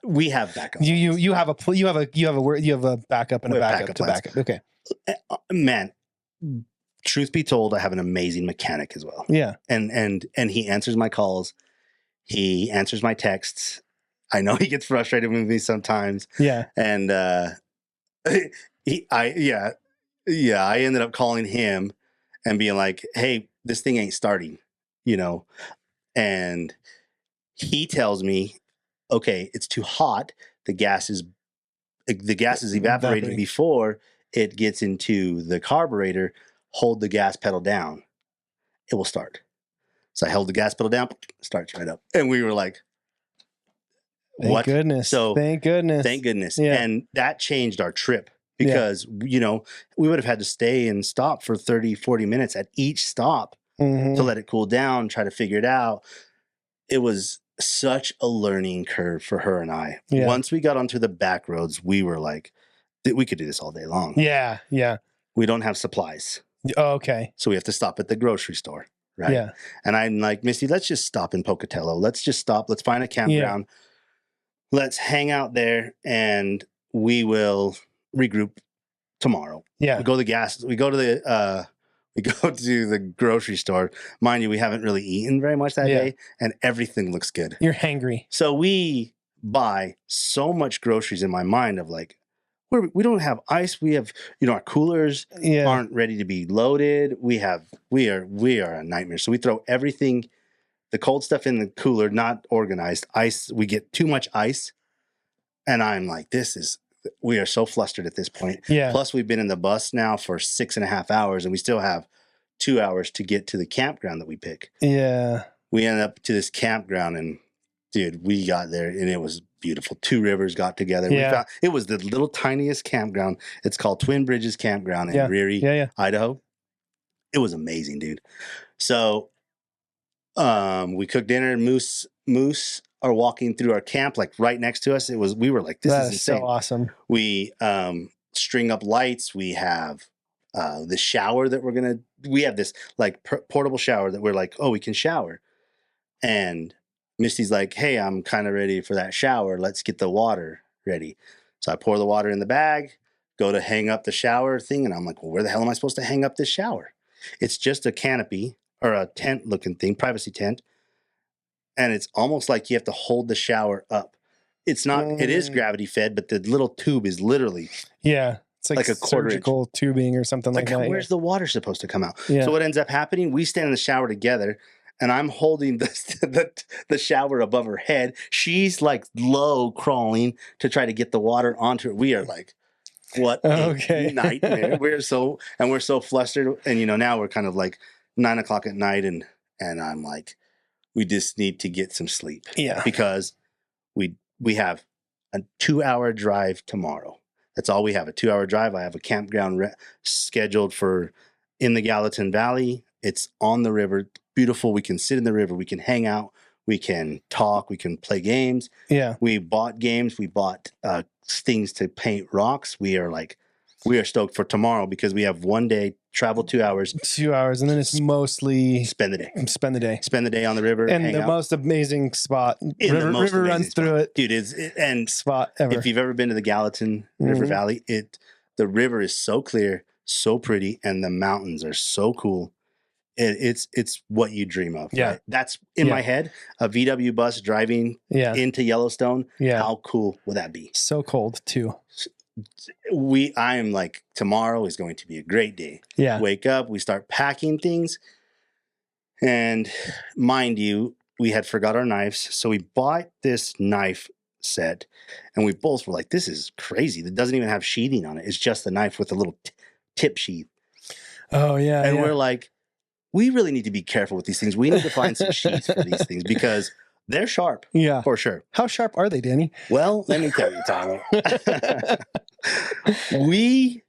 we have backup. You have a backup and a backup to backup. Okay. Man, truth be told, I have an amazing mechanic as well. Yeah. And he answers my calls. He answers my texts. I know he gets frustrated with me sometimes. Yeah. And I ended up calling him and being like, hey, this thing ain't starting, you know. And he tells me, okay, it's too hot. The gas is evaporating before it gets into the carburetor. Hold the gas pedal down. It will start. So I held the gas pedal down, starts right up. And we were like, what? Thank goodness. So thank goodness. Yeah. And that changed our trip because, you know, we would have had to stay and stop for 30, 40 minutes at each stop to let it cool down, try to figure it out. It was such a learning curve for her and I. Yeah. Once we got onto the back roads, we were like, we could do this all day long. Yeah. Yeah. We don't have supplies. Oh, okay. So we have to stop at the grocery store. Right. Yeah. And I'm like, Misty, let's just stop in Pocatello. Let's just stop. Let's find a campground. Yeah. Let's hang out there and we will regroup tomorrow. Yeah. We go to the grocery store. Mind you, we haven't really eaten very much that day and everything looks good. You're hangry. So we buy so much groceries in my mind of like, we don't have ice. We have, you know, our coolers aren't ready to be loaded. We are a nightmare. So we throw everything, the cold stuff in the cooler, not organized. Ice, we get too much ice. And I'm like, we are so flustered at this point. Yeah. Plus we've been in the bus now for 6.5 hours and we still have 2 hours to get to the campground that we pick. Yeah. We ended up to this campground and dude, we got there and it was beautiful. 2 rivers got together. Yeah. It was the little tiniest campground. It's called Twin Bridges Campground in Riri, Idaho. It was amazing, dude. So we cooked dinner. Moose are walking through our camp, like right next to us. We were like, this is insane. So awesome. We string up lights. We have the shower that we have this like portable shower that we're like, oh, we can shower. And Misty's like, hey, I'm kind of ready for that shower. Let's get the water ready. So I pour the water in the bag, go to hang up the shower thing. And I'm like, well, where the hell am I supposed to hang up this shower? It's just a canopy or a tent looking thing, privacy tent. And it's almost like you have to hold the shower up. It's not, it is gravity fed, but the little tube is literally. Yeah. It's like a surgical tubing or something like that. Where's the water supposed to come out? Yeah. So what ends up happening, we stand in the shower together and I'm holding the shower above her head. She's like low crawling to try to get the water onto her. We are like, what a nightmare. We're so flustered. And, you know, now we're kind of like 9 o'clock at night and I'm like, we just need to get some sleep. Yeah. Because we have a 2-hour drive tomorrow. That's all we have, a 2-hour drive. I have a campground scheduled for in the Gallatin Valley. It's on the river, beautiful. We can sit in the river. We can hang out. We can talk. We can play games. Yeah. We bought games. We bought things to paint rocks. We are stoked for tomorrow because we have 1 day, travel 2 hours. 2 hours, and then it's mostly spend the day. Spend the day on the river. And the most amazing spot. River runs through it. Dude, and spot ever. If you've ever been to the Gallatin River Valley, the river is so clear, so pretty, and the mountains are so cool. It's what you dream of. Yeah. Right? That's in my head. A VW bus driving into Yellowstone. Yeah. How cool would that be? So cold too. I'm like, tomorrow is going to be a great day. Yeah. Wake up, we start packing things. And mind you, we had forgot our knives. So we bought this knife set and we both were like, this is crazy. It doesn't even have sheathing on it. It's just the knife with a little tip sheath. Oh, yeah. And we're like, we really need to be careful with these things. We need to find some sheaths for these things because they're sharp. Yeah. For sure. How sharp are they, Danny? Well, let me tell you, Tommy. We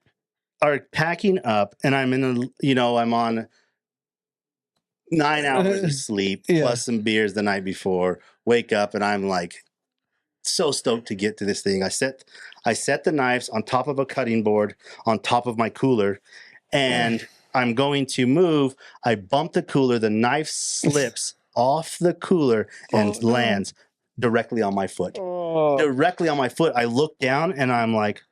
are packing up and I'm I'm on 9 hours of sleep plus some beers the night before. Wake up and I'm like so stoked to get to this thing. I set the knives on top of a cutting board on top of my cooler and I'm going to move. I bump the cooler. The knife slips off the cooler and lands directly on my foot. Directly on my foot. I look down and I'm like,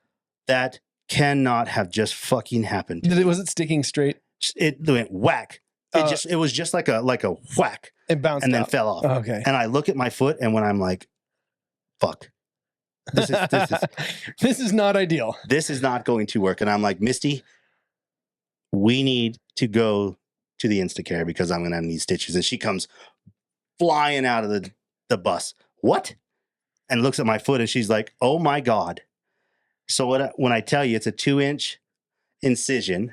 that cannot have just fucking happened. Was it sticking straight? It went whack. It was just like a whack. It bounced and then out. fell off. Okay. And I look at my foot and when I'm like, fuck. This is not ideal. This is not going to work. And I'm like, Misty, we need to go to the Instacare because I'm going to need stitches. And she comes flying out of the bus. What? And looks at my foot and she's like, oh my God. So when I tell you it's a 2-inch incision,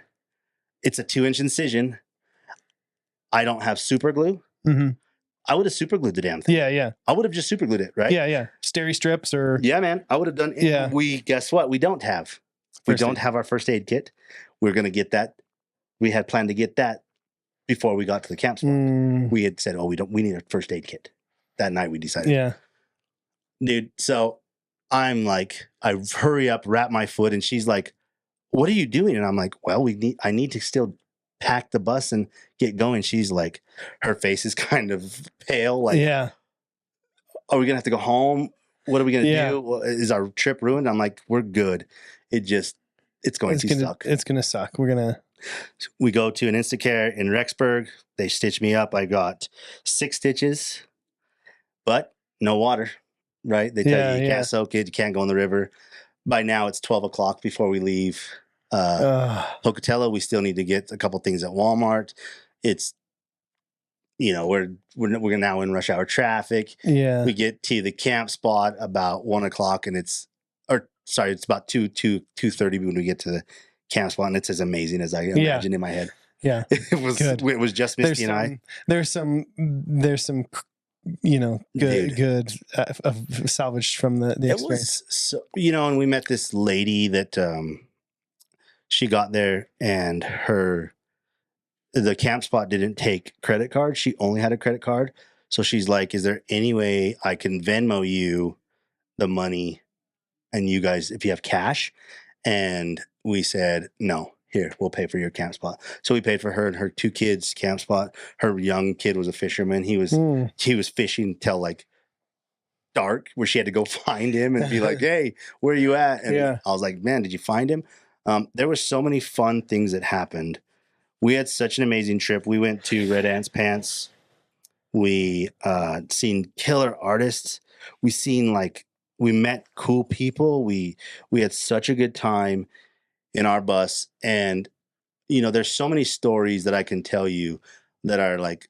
I don't have super glue. Mm-hmm. I would have super glued the damn thing. Yeah. I would have just super glued it, right? Yeah. Steri strips or. Yeah, man. I would have done it. Yeah. Guess what? We don't have. We don't have our first aid kit. We're going to get that. We had planned to get that before we got to the camp spot. We had said, we need a first aid kit. That night we decided. Yeah. Dude, so I'm like, I hurry up, wrap my foot, and she's like, what are you doing? And I'm like, well, I need to still pack the bus and get going. She's like, her face is kind of pale. Like, yeah. Are we going to have to go home? What are we going to do? Is our trip ruined? I'm like, we're good. It's going to suck. It's going to suck. We go to an Instacare in Rexburg. They stitch me up. I got 6 stitches, but no water, right? They tell you can't soak it. You can't go in the river. By now it's 12 o'clock before we leave Pocatello. We still need to get a couple things at Walmart. It's, we're now in rush hour traffic. Yeah. We get to the camp spot about 1 o'clock and it's about 2:30 when we get to the camp spot, and it's as amazing as I imagined in my head. Yeah. It was good. It was just Misty and I. There's some good salvaged from the experience. It was so, and we met this lady that she got there and the camp spot didn't take credit cards. She only had a credit card. So she's like, is there any way I can Venmo you the money and you guys, if you have cash? And we said, no, here, we'll pay for your camp spot. So we paid for her and her 2 kids camp spot. Her young kid was a fisherman. He was fishing till like dark, where she had to go find him and be like, hey, where are you at? And I was like, man, did you find him? There were so many fun things that happened. We had such an amazing trip. We went to Red Ants Pants. We seen killer artists. We met cool people. We had such a good time in our bus. And, you know, there's so many stories that I can tell you that are like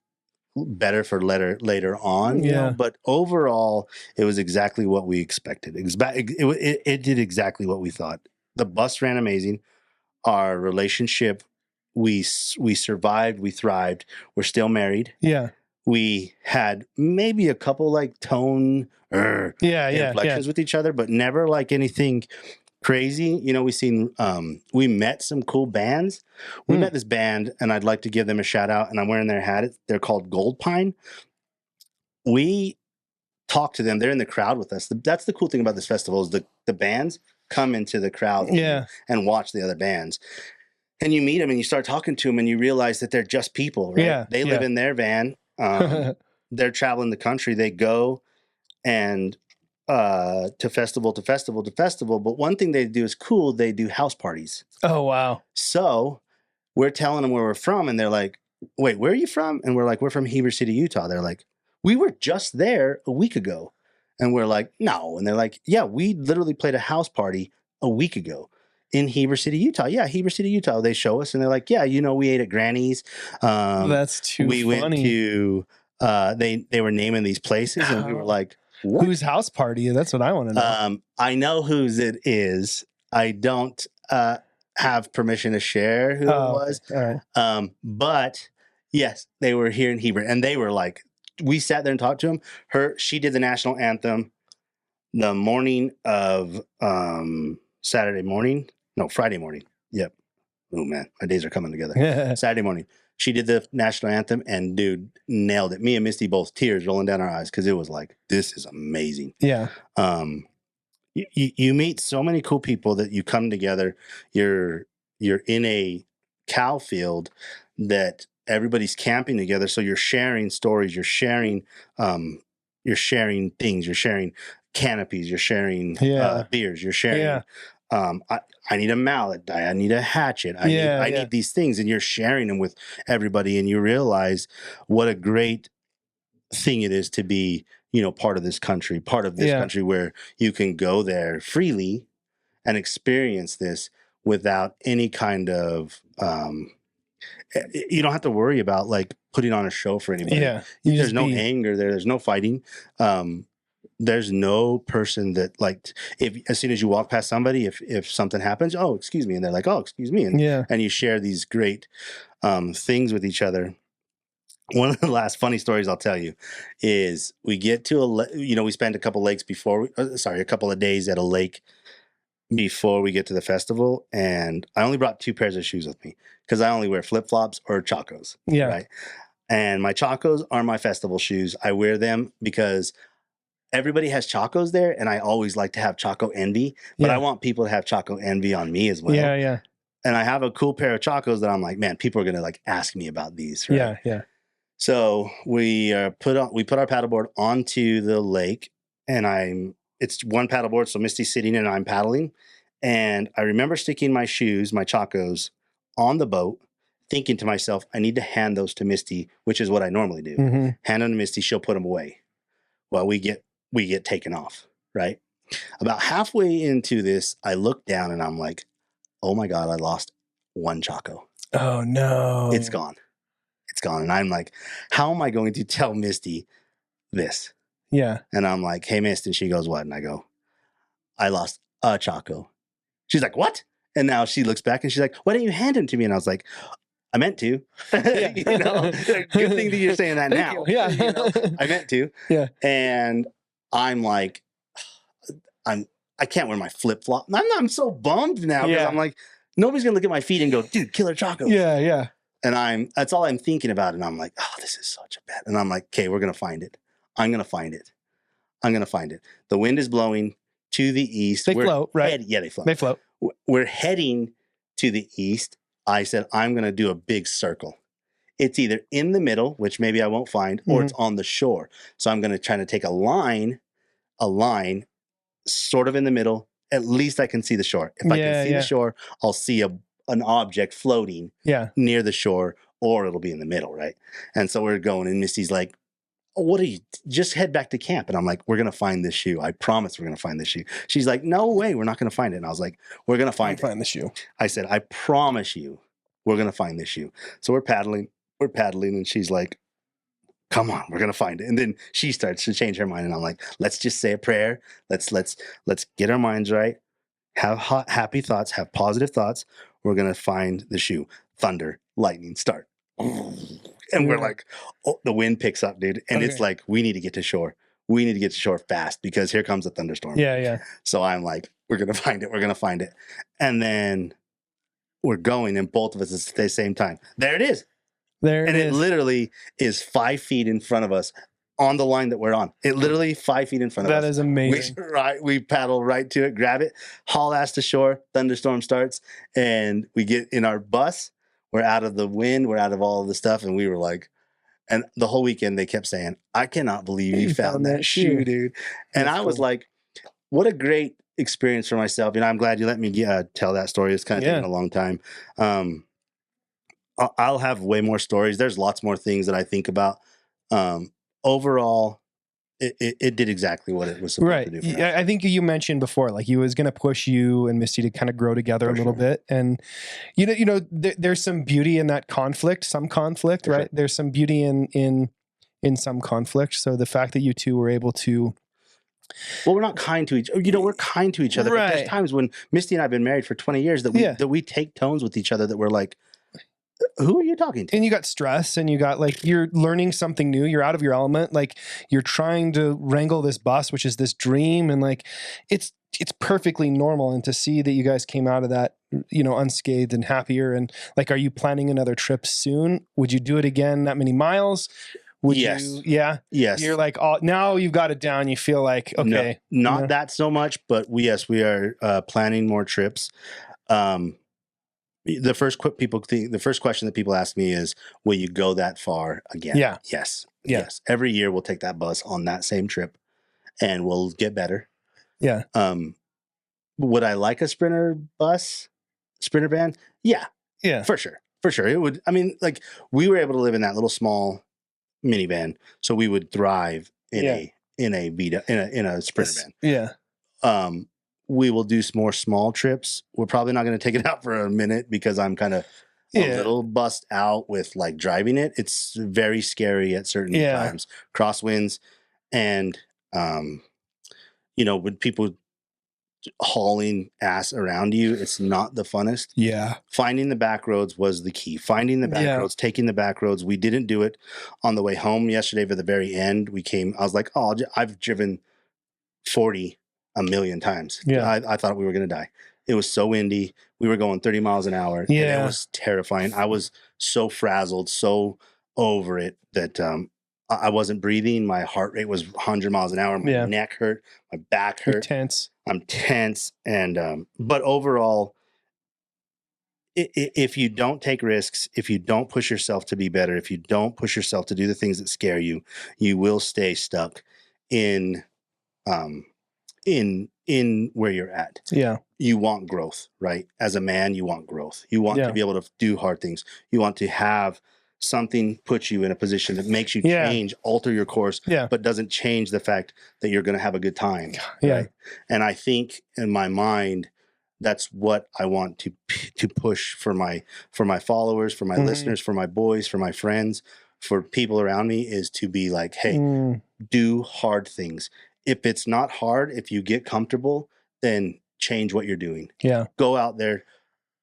better for later on. You know? But overall, it was exactly what we expected. It did exactly what we thought. The bus ran amazing. Our relationship, we survived, we thrived. We're still married. Yeah. We had maybe a couple like tone inflections with each other, but never like anything crazy. You know, we met some cool bands. We met this band, and I'd like to give them a shout out, and I'm wearing their hat. They're called Gold Pine. We talked to them. They're in the crowd with us. That's the cool thing about this festival is the bands come into the crowd and watch the other bands. And you meet them and you start talking to them and you realize that they're just people, right? Yeah, they live in their van. They're traveling the country. They go and to festival. But one thing they do is cool. They do house parties. Oh, wow. So we're telling them where we're from, and they're like, wait, where are you from? And we're like, we're from Heber City, Utah. They're like, we were just there a week ago. And we're like, no. And they're like, yeah, we literally played a house party a week ago in Heber City, Utah. Yeah, Heber City, Utah. They show us, and they're like, yeah, you know, we ate at Granny's. That's too funny. We went to, they were naming these places, and we were like, what? Whose house party? That's what I want to know. I know whose it is. I don't have permission to share who it was. Okay. All right. But yes, they were here in Heber, and they were like, we sat there and talked to them. She did the national anthem the morning of Friday morning. Yep. Oh man, my days are coming together. Saturday morning. She did the national anthem, and dude, nailed it. Me and Misty both, tears rolling down our eyes, because it was like, this is amazing. Yeah. You meet so many cool people that you come together. You're in a cow field that everybody's camping together, so you're sharing stories. You're sharing things. You're sharing canopies. You're sharing beers. You're sharing. I need a mallet. I need a hatchet. I need these things, and you're sharing them with everybody, and you realize what a great thing it is to be, you know, part of this country where you can go there freely and experience this without any kind of you don't have to worry about like putting on a show for anybody. There's no anger there. There's no fighting. There's no person that like, if as soon as you walk past somebody, if something happens, oh, excuse me. And they're like, oh, excuse me. And you share these great things with each other. One of the last funny stories I'll tell you is we get to we spend a couple of days at a lake before we get to the festival. And I only brought 2 pairs of shoes with me because I only wear flip-flops or Chacos. Yeah. Right. And my Chacos are my festival shoes. I wear them because everybody has Chacos there, and I always like to have Chaco envy, but I want people to have Chaco envy on me as well. Yeah, yeah. And I have a cool pair of Chacos that I'm like, man, people are gonna like ask me about these, right? Yeah, yeah. So we put our paddleboard onto the lake, and it's one paddleboard, so Misty's sitting and I'm paddling, and I remember sticking my shoes, my Chacos, on the boat, thinking to myself, I need to hand those to Misty, which is what I normally do. Mm-hmm. Hand them to Misty, she'll put them away. Well, we get taken off, right? About halfway into this, I look down and I'm like, oh my God, I lost one Chaco. Oh no. It's gone. It's gone. And I'm like, how am I going to tell Misty this? Yeah. And I'm like, hey, Misty. And she goes, what? And I go, I lost a Chaco. She's like, what? And now she looks back and she's like, why didn't you hand him to me? And I was like, I meant to. Yeah. You know, good thing that you're saying that now. Yeah. You know, I meant to. Yeah. And I'm like, I can't wear my flip flop. I'm so bummed now because I'm like, nobody's gonna look at my feet and go, dude, killer Chaco. Yeah, yeah. And that's all I'm thinking about. And I'm like, oh, this is such a bad. And I'm like, okay, we're gonna find it. I'm gonna find it. The wind is blowing to the east. They float, right? Yeah, they float. They float. We're heading to the east. I said, I'm going to do a big circle. It's either in the middle, which maybe I won't find, or it's on the shore. So I'm going to try to take a line sort of in the middle. At least I can see the shore. If I can see the shore, I'll see an object floating near the shore, or it'll be in the middle, right? And so we're going, and Misty's like, oh, what are you, just head back to camp. And I'm like, we're going to find this shoe. I promise we're going to find this shoe. She's like, no way, we're not going to find it. And I was like, we're going to find the shoe. I said, I promise you, we're going to find this shoe. So we're paddling, and she's like, come on, we're going to find it. And then she starts to change her mind. And I'm like, let's just say a prayer. Let's get our minds right. Have happy thoughts, have positive thoughts. We're going to find the shoe. Thunder, lightning, start. And we're like, oh, the wind picks up, dude. And it's like, we need to get to shore. We need to get to shore fast because here comes a thunderstorm. Yeah. So I'm like, we're going to find it. We're going to find it. And then we're going, and both of us at the same time. There it is. It literally is 5 feet in front of us on the line that we're on. It literally 5 feet in front of us. That is amazing. We paddle right to it, grab it, haul ass to shore. Thunderstorm starts, and we get in our bus. We're out of the wind. We're out of all of the stuff. And we were like, and the whole weekend they kept saying, I cannot believe you found that shoe, dude. And I was like, what a great experience for myself. I'm glad you let me tell that story. It's kind of taken a long time. I'll have way more stories. There's lots more things that I think about. Overall, it did exactly what it was supposed to do. Yeah, I think you mentioned before, like, he was going to push you and Misty to kind of grow together a little bit. And, there's some beauty in that conflict, right? Sure. There's some beauty in some conflict. So the fact that you two were able to, well, we're not kind to each other. We're kind to each other. Right. But there's times when Misty and I have been married for 20 years that we take tones with each other that we're like, who are you talking to? And you got stress, and you got, like, you're learning something new. You're out of your element. Like, you're trying to wrangle this bus, which is this dream. And, like, it's perfectly normal. And to see that you guys came out of that, unscathed and happier. And, like, are you planning another trip soon? Would you do it again that many miles? Yes. Yes. You're like, oh, now you've got it down. You feel like, okay. No, not that so much, but we are planning more trips. The first question that people ask me is, will you go that far again? Yeah. Yes. Every year we'll take that bus on that same trip, and we'll get better. Yeah. Would I like a sprinter van? Yeah. Yeah. For sure. It would. I mean, like, we were able to live in that little small minivan, so we would thrive in a Vita, in a sprinter van. Yeah. We will do some more small trips. We're probably not going to take it out for a minute because I'm kind of a little bust out with, like, driving it. It's very scary at certain times. Crosswinds, and when people hauling ass around you, it's not the funnest. Yeah. Finding the back roads was the key. Finding the back roads, taking the back roads. We didn't do it on the way home yesterday. For the very end, I was like, oh, I've driven 40 a million times. Yeah. I thought we were going to die. It was so windy. We were going 30 miles an hour. Yeah. And it was terrifying. I was so frazzled, so over it that I wasn't breathing. My heart rate was 100 miles an hour. My neck hurt. My back hurt. I'm tense. And, but overall, if you don't take risks, if you don't push yourself to be better, if you don't push yourself to do the things that scare you, you will stay stuck in where you're at. Yeah. You want growth, right? As a man, you want growth. You want to be able to do hard things. You want to have something put you in a position that makes you change, alter your course, but doesn't change the fact that you're going to have a good time. Right? And I think in my mind, that's what I want to push for my followers, for my listeners, for my boys, for my friends, for people around me, is to be like, hey, do hard things. If it's not hard, if you get comfortable, then change what you're doing. Yeah. Go out there,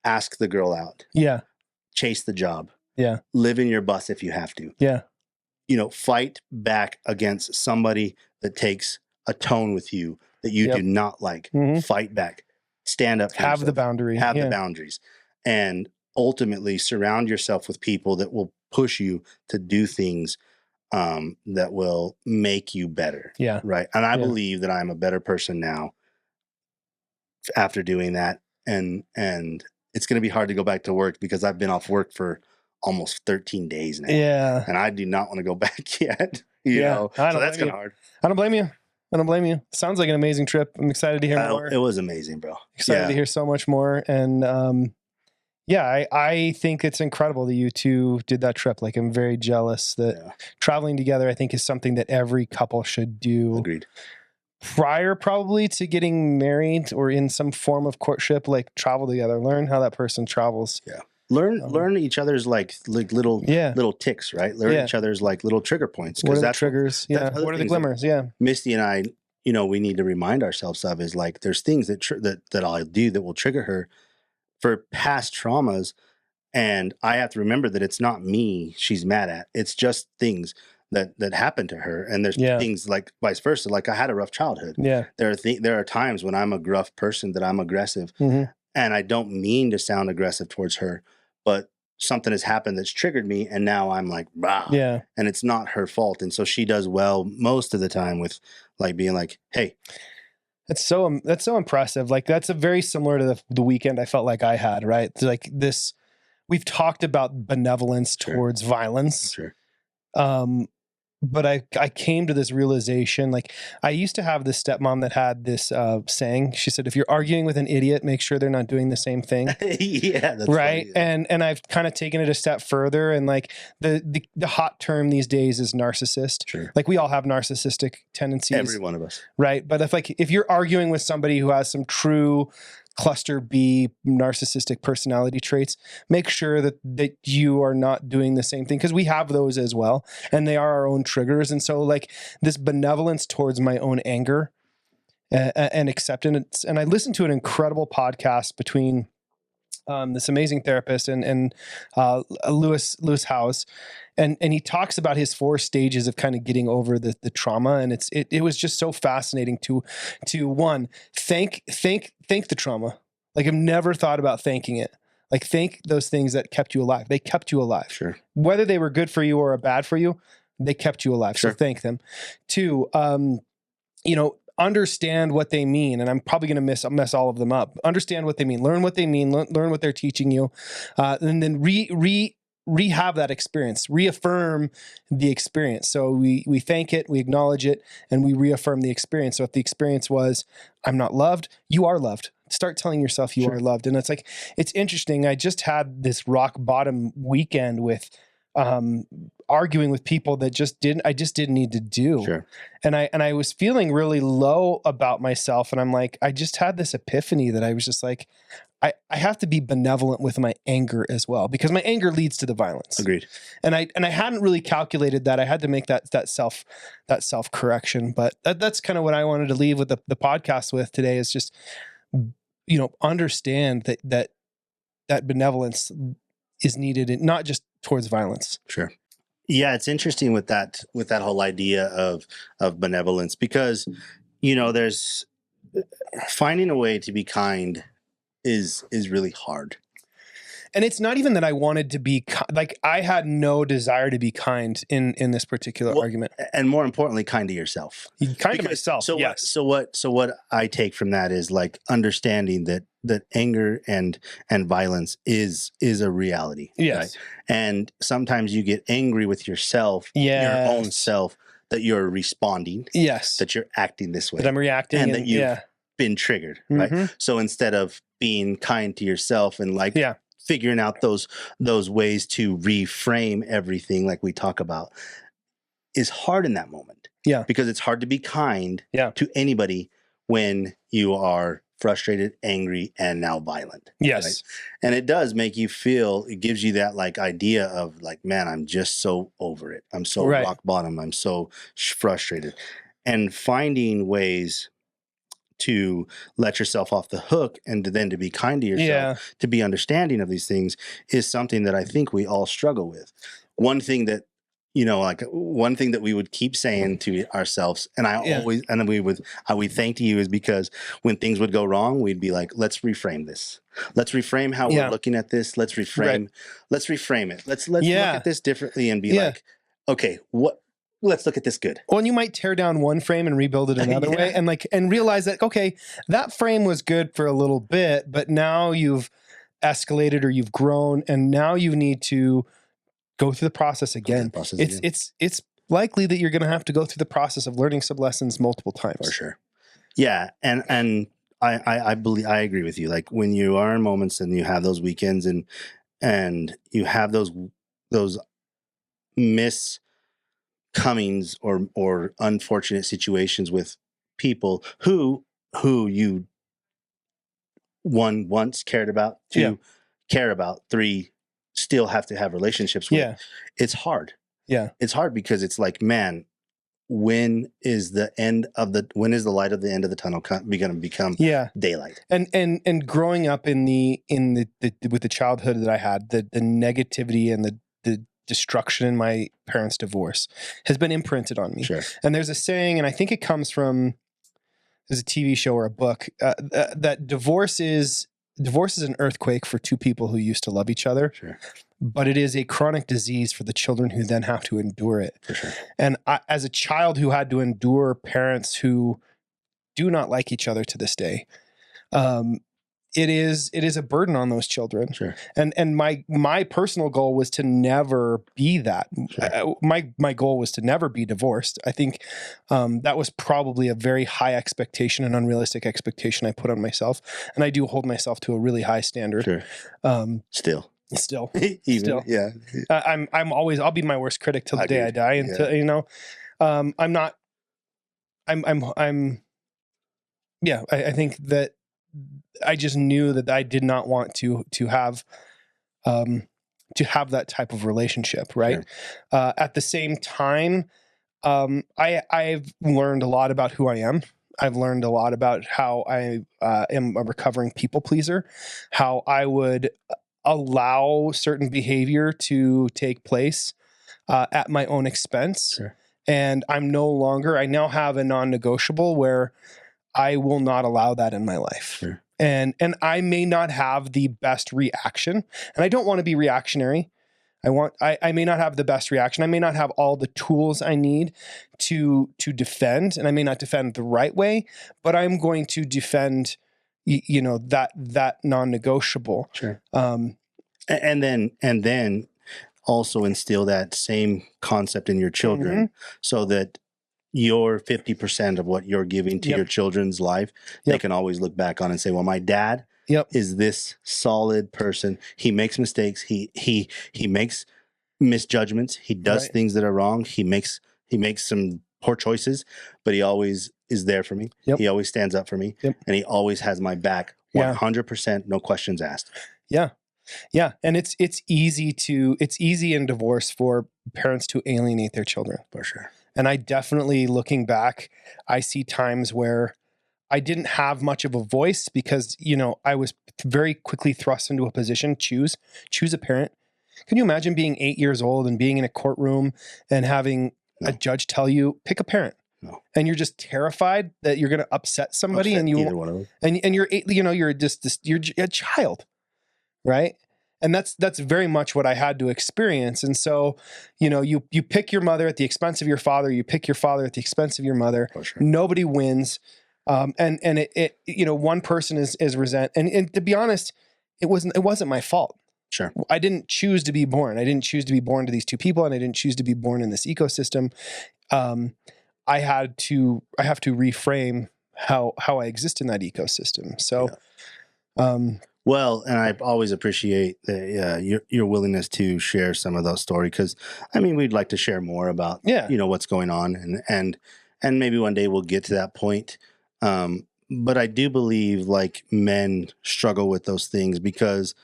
ask the girl out. Yeah. Chase the job. Yeah. Live in your bus if you have to. Yeah. Fight back against somebody that takes a tone with you that you do not like. Fight back. Stand up for yourself. Have the boundary. Have the boundaries. And ultimately surround yourself with people that will push you to do things that will make you better. Yeah. Right. And I believe that I'm a better person now after doing that. And it's going to be hard to go back to work because I've been off work for almost 13 days now. Yeah. And I do not want to go back yet. You know, so that's kind of hard. I don't blame you. I don't blame you. Sounds like an amazing trip. I'm excited to hear more. It was amazing, bro. Excited to hear so much more. And I think it's incredible that you two did that trip. Like, I'm very jealous that traveling together, I think, is something that every couple should do. Agreed. Prior probably to getting married or in some form of courtship, like travel together, learn how that person travels. Yeah. Learn each other's like little ticks, right? Learn each other's like little trigger points. What are the triggers? Yeah. What are the glimmers? Yeah. Misty and I, you know, we need to remind ourselves of is like there's things that I'll do that will trigger her for past traumas, and I have to remember that it's not me she's mad at. It's just things that happened to her, and there's things like vice versa. Like I had a rough childhood. Yeah. There are times when I'm a gruff person that I'm aggressive, and I don't mean to sound aggressive towards her. But something has happened that's triggered me, and now I'm like, bah. Yeah. And it's not her fault. And so she does well most of the time with like being like, hey. That's so impressive. Like that's a very similar to the weekend I felt like I had, right? It's like this, we've talked about benevolence towards violence. Sure. But I came to this realization, like I used to have this stepmom that had this saying. She said, if you're arguing with an idiot, make sure they're not doing the same thing. Yeah, that's right. Funny, And I've kind of taken it a step further, and like the hot term these days is narcissist. Sure. Like we all have narcissistic tendencies. Every one of us. Right. But if you're arguing with somebody who has some true cluster B narcissistic personality traits, make sure that you are not doing the same thing, because we have those as well, and they are our own triggers. And so like this benevolence towards my own anger and acceptance. And I listened to an incredible podcast between this amazing therapist and Lewis Howes. And he talks about his 4 stages of kind of getting over the trauma. And it was just so fascinating to one, thank the trauma. Like I've never thought about thanking it. Like thank those things that kept you alive. They kept you alive. Sure. Whether they were good for you or bad for you, they kept you alive. Sure. So thank them. 2, understand what they mean. And I'm probably going to mess all of them up. Understand what they mean. Learn what they mean. Learn what they're teaching you. And then rehab that experience, reaffirm the experience. So we thank it, we acknowledge it, and we reaffirm the experience. So if the experience was, I'm not loved, you are loved. Start telling yourself you are loved. And it's like, it's interesting. I just had this rock bottom weekend with arguing with people that I just didn't need to do. Sure. And I was feeling really low about myself. And I'm like, I just had this epiphany that I was just like, I have to be benevolent with my anger as well, because my anger leads to the violence. Agreed. And I hadn't really calculated that. I had to make that self correction. But that's kind of what I wanted to leave with the podcast with today, is just, understand that benevolence is needed, and not just towards violence. Sure. Yeah, it's interesting with that whole idea of benevolence, because there's finding a way to be kind is really hard. And it's not even that I wanted to be like, I had no desire to be kind in this particular argument. And more importantly, kind to yourself. Kind to myself. So yes. So what I take from that is like understanding that anger and violence is a reality. Yes. Right? And sometimes you get angry with yourself, your own self, that you're responding. Yes. That you're acting this way. That I'm reacting. And that you've been triggered. Right. So instead of being kind to yourself and like figuring out those ways to reframe everything like we talk about is hard in that moment. Yeah. Because it's hard to be kind to anybody when you are frustrated, angry, and now violent. Yes. Right? And it does make you feel, it gives you that like idea of like, man, I'm just so over it. I'm so rock bottom. I'm so frustrated. And finding ways to let yourself off the hook and then to be kind to yourself, to be understanding of these things is something that I think we all struggle with. One thing that, one thing that we would keep saying to ourselves, and we thank you, is because when things would go wrong, we'd be like, let's reframe this. Let's reframe how we're looking at this. Let's reframe it. Let's look at this differently and be like, okay, let's look at this good. Well, and you might tear down one frame and rebuild it another way, and realize that, okay, that frame was good for a little bit, but now you've escalated or you've grown, and now you need to go through the process again. It's likely that you're going to have to go through the process of learning some lessons multiple times. For sure. Yeah. And I believe, I agree with you. Like when you are in moments and you have those weekends and you have those miscomings or unfortunate situations with people who you once cared about, two care about, three still have to have relationships with. Yeah. It's hard. Yeah. It's hard because it's like, man, when is the light of the end of the tunnel going to become daylight? And growing up in the with the childhood that I had, the negativity and the destruction in my parents' divorce has been imprinted on me. Sure. And there's a saying, and I think it comes from, there's a TV show or a book, that divorce is an earthquake for two people who used to love each other. Sure. But it is a chronic disease for the children who then have to endure it. For sure. And as a child who had to endure parents who do not like each other to this day, it is a burden on those children. Sure. And my personal goal was to never be that. Sure. My goal was to never be divorced. I think that was probably a very high expectation, an unrealistic expectation I put on myself, and I do hold myself to a really high standard. Sure. Still. Yeah. I'll be my worst critic till the day I die. And I think that I just knew that I did not want to have that type of relationship. Right. Sure. At the same time, I've learned a lot about who I am. I've learned a lot about how I am a recovering people pleaser, how I would allow certain behavior to take place at my own expense. Sure. And I now have a non-negotiable where I will not allow that in my life. Sure. And I may not have the best reaction, and I don't want to be reactionary. I may not have the best reaction. I may not have all the tools I need to defend, and I may not defend the right way, but I'm going to defend that non-negotiable. Sure. And then also instill that same concept in your children, so that your 50% of what you're giving to your children's life, they can always look back on and say, well, my dad is this solid person. He makes mistakes. He makes misjudgments. He does things that are wrong. He makes some poor choices, but he always is there for me. Yep. He always stands up for me, and he always has my back 100%, no questions asked. Yeah. Yeah. And it's easy in divorce for parents to alienate their children. For sure. And I definitely, looking back, I see times where I didn't have much of a voice because, I was very quickly thrust into a position, choose a parent. Can you imagine being 8 years old and being in a courtroom and having a judge tell you, pick a parent? No. And you're just terrified that you're going to upset somebody, and either one of them. And you're you're a child, right? And that's very much what I had to experience. And so, you pick your mother at the expense of your father. You pick your father at the expense of your mother. For sure. Nobody wins. And it one person is resent. And to be honest, it wasn't my fault. Sure. I didn't choose to be born. I didn't choose to be born to these two people, and I didn't choose to be born in this ecosystem. I have to reframe how I exist in that ecosystem. So, well, and I always appreciate your willingness to share some of those stories, because we'd like to share more about what's going on, and maybe one day we'll get to that point. But I do believe like men struggle with those things because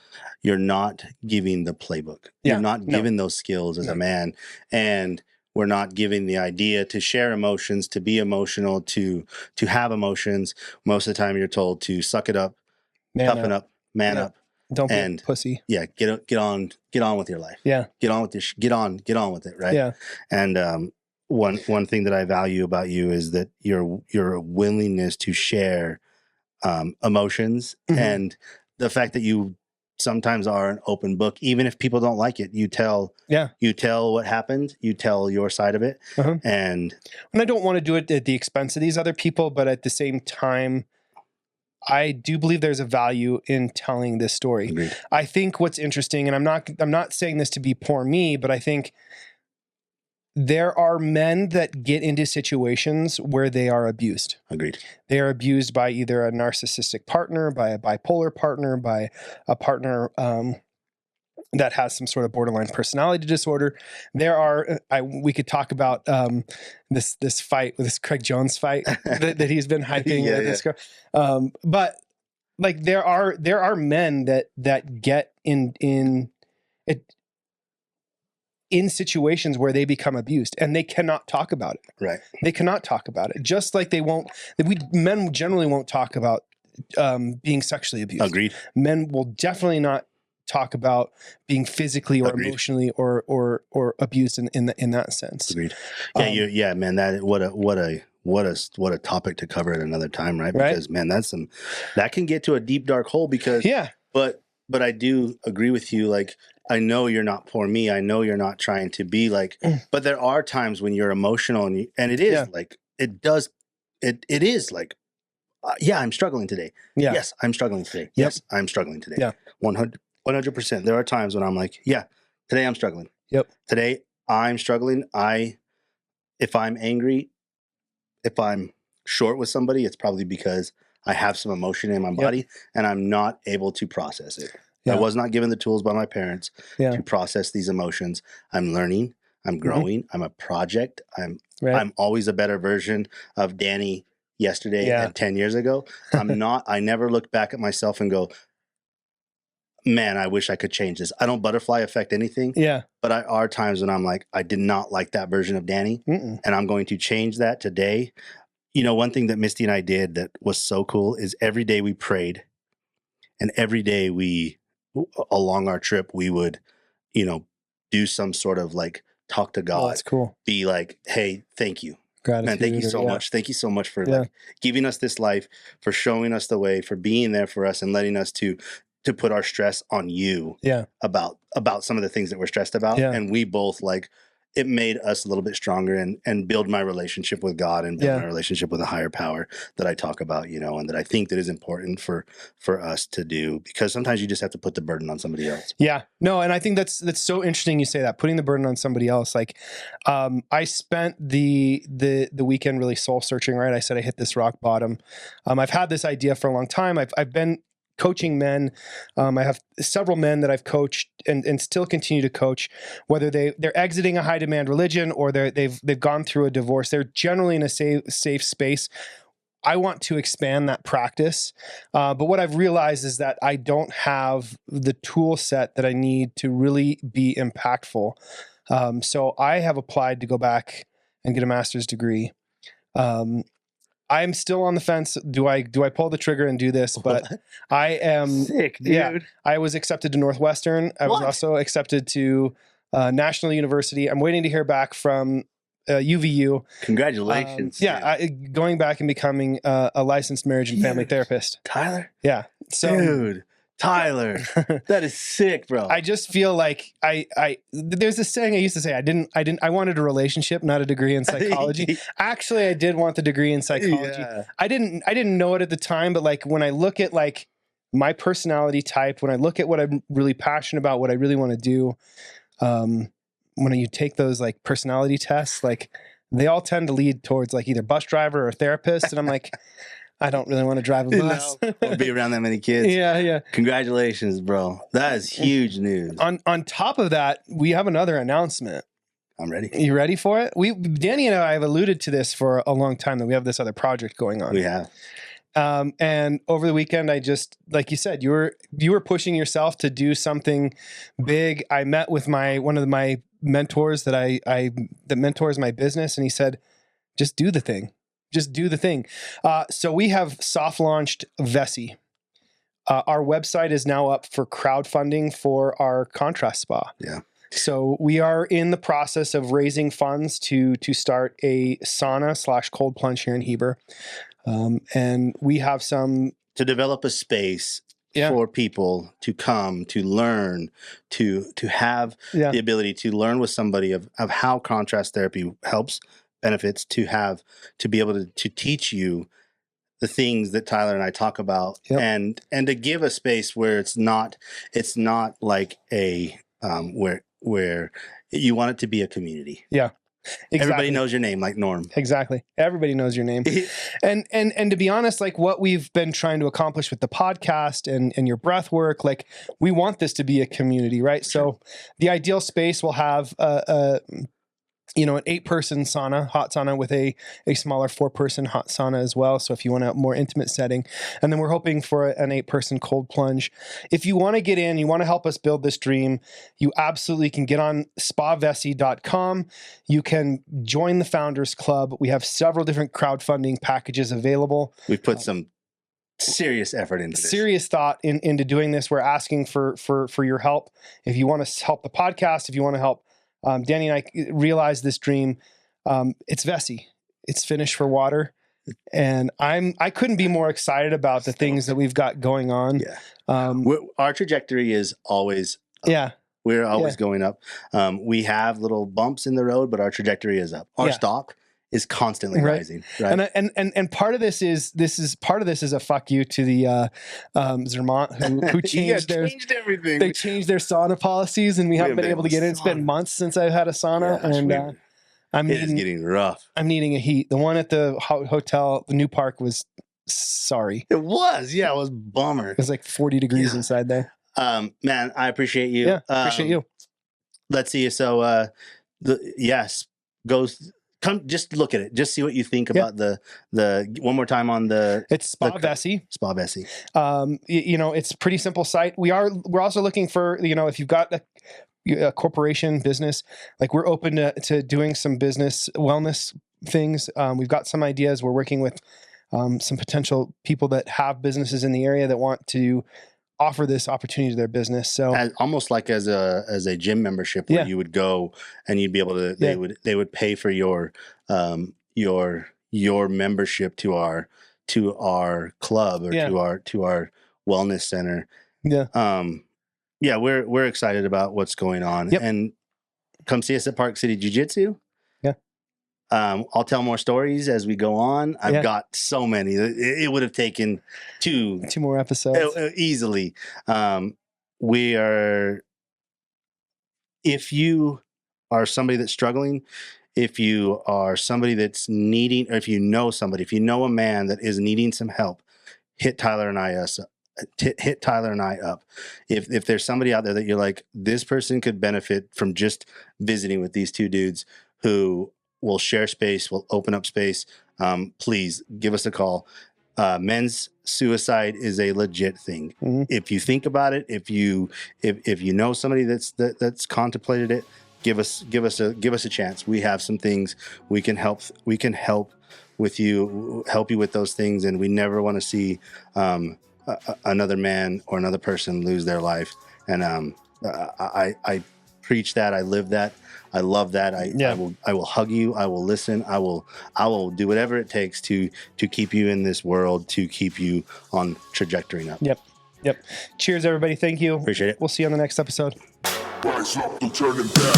you're not giving the playbook. You're not given those skills as a man, and we're not given the idea to share emotions, to be emotional, to have emotions. Most of the time, you're told to suck it up, toughen up. Man up. Don't be a pussy. Yeah. Get on with your life. Yeah. Get on with get on with it. Right. Yeah. And, one thing that I value about you is that your willingness to share, emotions, and the fact that you sometimes are an open book, even if people don't like it, you tell what happened, you tell your side of it. And I don't want to do it at the expense of these other people, but at the same time, I do believe there's a value in telling this story. Agreed. I think what's interesting, and I'm not saying this to be poor me, but I think there are men that get into situations where they are abused. Agreed. They are abused by either a narcissistic partner, by a bipolar partner, by a partner that has some sort of borderline personality disorder. There are, we could talk about this fight, this Craig Jones fight that he's been hyping with this girl. But like there are men that get in situations where they become abused and they cannot talk about it. Right. They cannot talk about it. Just like men generally won't talk about being sexually abused. Agreed. Men will definitely not talk about being physically or Agreed. emotionally or abused in that sense. Agreed. Yeah, man. That what a topic to cover at another time, right? Because man, that can get to a deep dark hole. Because but I do agree with you. Like, I know you're not poor me. I know you're not trying to be like, but there are times when you're emotional and it is like it is like, yeah, I'm struggling today. Yeah. Yes, I'm struggling today. Yep. Yes, I'm struggling today. Yeah. 100%. There are times when I'm like, yeah, today I'm struggling. Yep. Today I'm struggling. If I'm angry, if I'm short with somebody, it's probably because I have some emotion in my body and I'm not able to process it. Yeah. I was not given the tools by my parents to process these emotions. I'm learning. I'm growing. I'm a project. I'm always a better version of Danny yesterday and 10 years ago. I never look back at myself and go, man, I wish I could change this. I don't butterfly effect anything. Yeah. But there are times when I'm like, I did not like that version of Danny. And I'm going to change that today. You know, one thing that Misty and I did that was so cool is every day we prayed. And every day along our trip, we would, do some sort of like talk to God. Oh, that's cool. Be like, hey, thank you. Gratitude. Man, thank you so much. Thank you so much for like giving us this life, for showing us the way, for being there for us and letting us to put our stress on you about some of the things that we're stressed about. Yeah. And we both it made us a little bit stronger and build my relationship with God and build my relationship with a higher power that I talk about, and that I think that is important for us to do, because sometimes you just have to put the burden on somebody else. Yeah, no. And I think that's so interesting you say that, putting the burden on somebody else. Like, I spent the weekend really soul searching, right? I said I hit this rock bottom. I've had this idea for a long time. I've been coaching men. I have several men that I've coached and still continue to coach, whether they're exiting a high demand religion or they've gone through a divorce. They're generally in a safe space. I want to expand that practice. But what I've realized is that I don't have the tool set that I need to really be impactful. So I have applied to go back and get a master's degree. I'm still on the fence. Do I pull the trigger and do this? But I am sick, dude. Yeah, I was accepted to Northwestern. I was also accepted to National University. I'm waiting to hear back from UVU. Congratulations. Going back and becoming a licensed marriage and family therapist. Tyler? Yeah. So, dude. Tyler, that is sick, bro. I just feel like there's this saying I used to say, I wanted a relationship, not a degree in psychology. Actually, I did want the degree in psychology. Yeah. I didn't know it at the time, but like when I look at like my personality type, when I look at what I'm really passionate about, what I really want to do, when you take those like personality tests, like they all tend to lead towards like either bus driver or therapist. And I'm like, I don't really want to drive a bus. Or be around that many kids. Yeah. Congratulations, bro. That is huge news. On top of that, we have another announcement. I'm ready. You ready for it? Danny and I have alluded to this for a long time, that we have this other project going on. We have. And over the weekend, I just, like you said, you were pushing yourself to do something big. I met with one of my mentors that mentors my business, and he said, just do the thing. Just do the thing. So we have soft launched Vessi. Our website is now up for crowdfunding for our contrast spa. Yeah. So we are in the process of raising funds to start a sauna / cold plunge here in Heber. And we have to develop a space for people to come, to learn, to have the ability to learn with somebody of how contrast therapy helps, benefits, to be able to teach you things that Tyler and I talk about, and to give a space where it's not like a where you want it to be a community. Yeah. Exactly. Everybody knows your name, like Norm. Exactly. Everybody knows your name. and to be honest, like what we've been trying to accomplish with the podcast and your breath work, like we want this to be a community, right? Sure. So the ideal space will have an 8-person sauna, hot sauna with a smaller 4-person hot sauna as well. So if you want a more intimate setting, and then we're hoping for an 8-person cold plunge. If you want to get in, you want to help us build this dream, you absolutely can get on spavesi.com. You can join the Founders Club. We have several different crowdfunding packages available. We've put some serious effort into this. Serious thought into doing this. We're asking for your help. If you want to help the podcast, if you want to help Danny and I realized this dream. It's Vessi. It's Finnish for water. And I couldn't be more excited about the things that we've got going on. Yeah. Our trajectory is always up. Yeah. We're always going up. We have little bumps in the road, but our trajectory is up. Our stock is constantly rising. Right. And part of this is a fuck you to the Zermatt who changed everything. They changed their sauna policies, and we haven't been able to get in. It's been months since I've had a sauna, it's getting rough. I'm needing a heat. The one at the hotel, the New Park, was sorry. It was, it was bummer. It was like 40 degrees inside there. Man, I appreciate you. Yeah, appreciate you. Let's see. So, come, just look at it. Just see what you think about the one more time on the. It's Spa Vessi. Spa Vessi. It's a pretty simple site. We're also looking for, if you've got a corporation business, like we're open to doing some business wellness things. We've got some ideas. We're working with some potential people that have businesses in the area that want to offer this opportunity to their business. So almost like as a gym membership where you would go and you'd be able to, they would pay for your membership to our club or to our wellness center. Yeah. We're excited about what's going on, and come see us at Park City Jiu-Jitsu. I'll tell more stories as we go on. I've got so many. It would have taken two more episodes easily. If you are somebody that's struggling, if you are somebody that's needing, or if you know a man that is needing some help, hit Tyler and I up. If there's somebody out there that you're like, this person could benefit from just visiting with these two dudes who will share space, will open up space, please give us a call. Men's suicide is a legit thing. Mm-hmm. If you think about it, if you know somebody that's contemplated it, give us a chance. We have some things we can help with you, help you with those things, and we never want to see another man or another person lose their life. And I preach that. I live that. I love that. I will hug you. I will listen. I will do whatever it takes to keep you in this world, to keep you on trajectory up. Yep. Cheers, everybody. Thank you. Appreciate it. We'll see you on the next episode. Rise up and turn it back.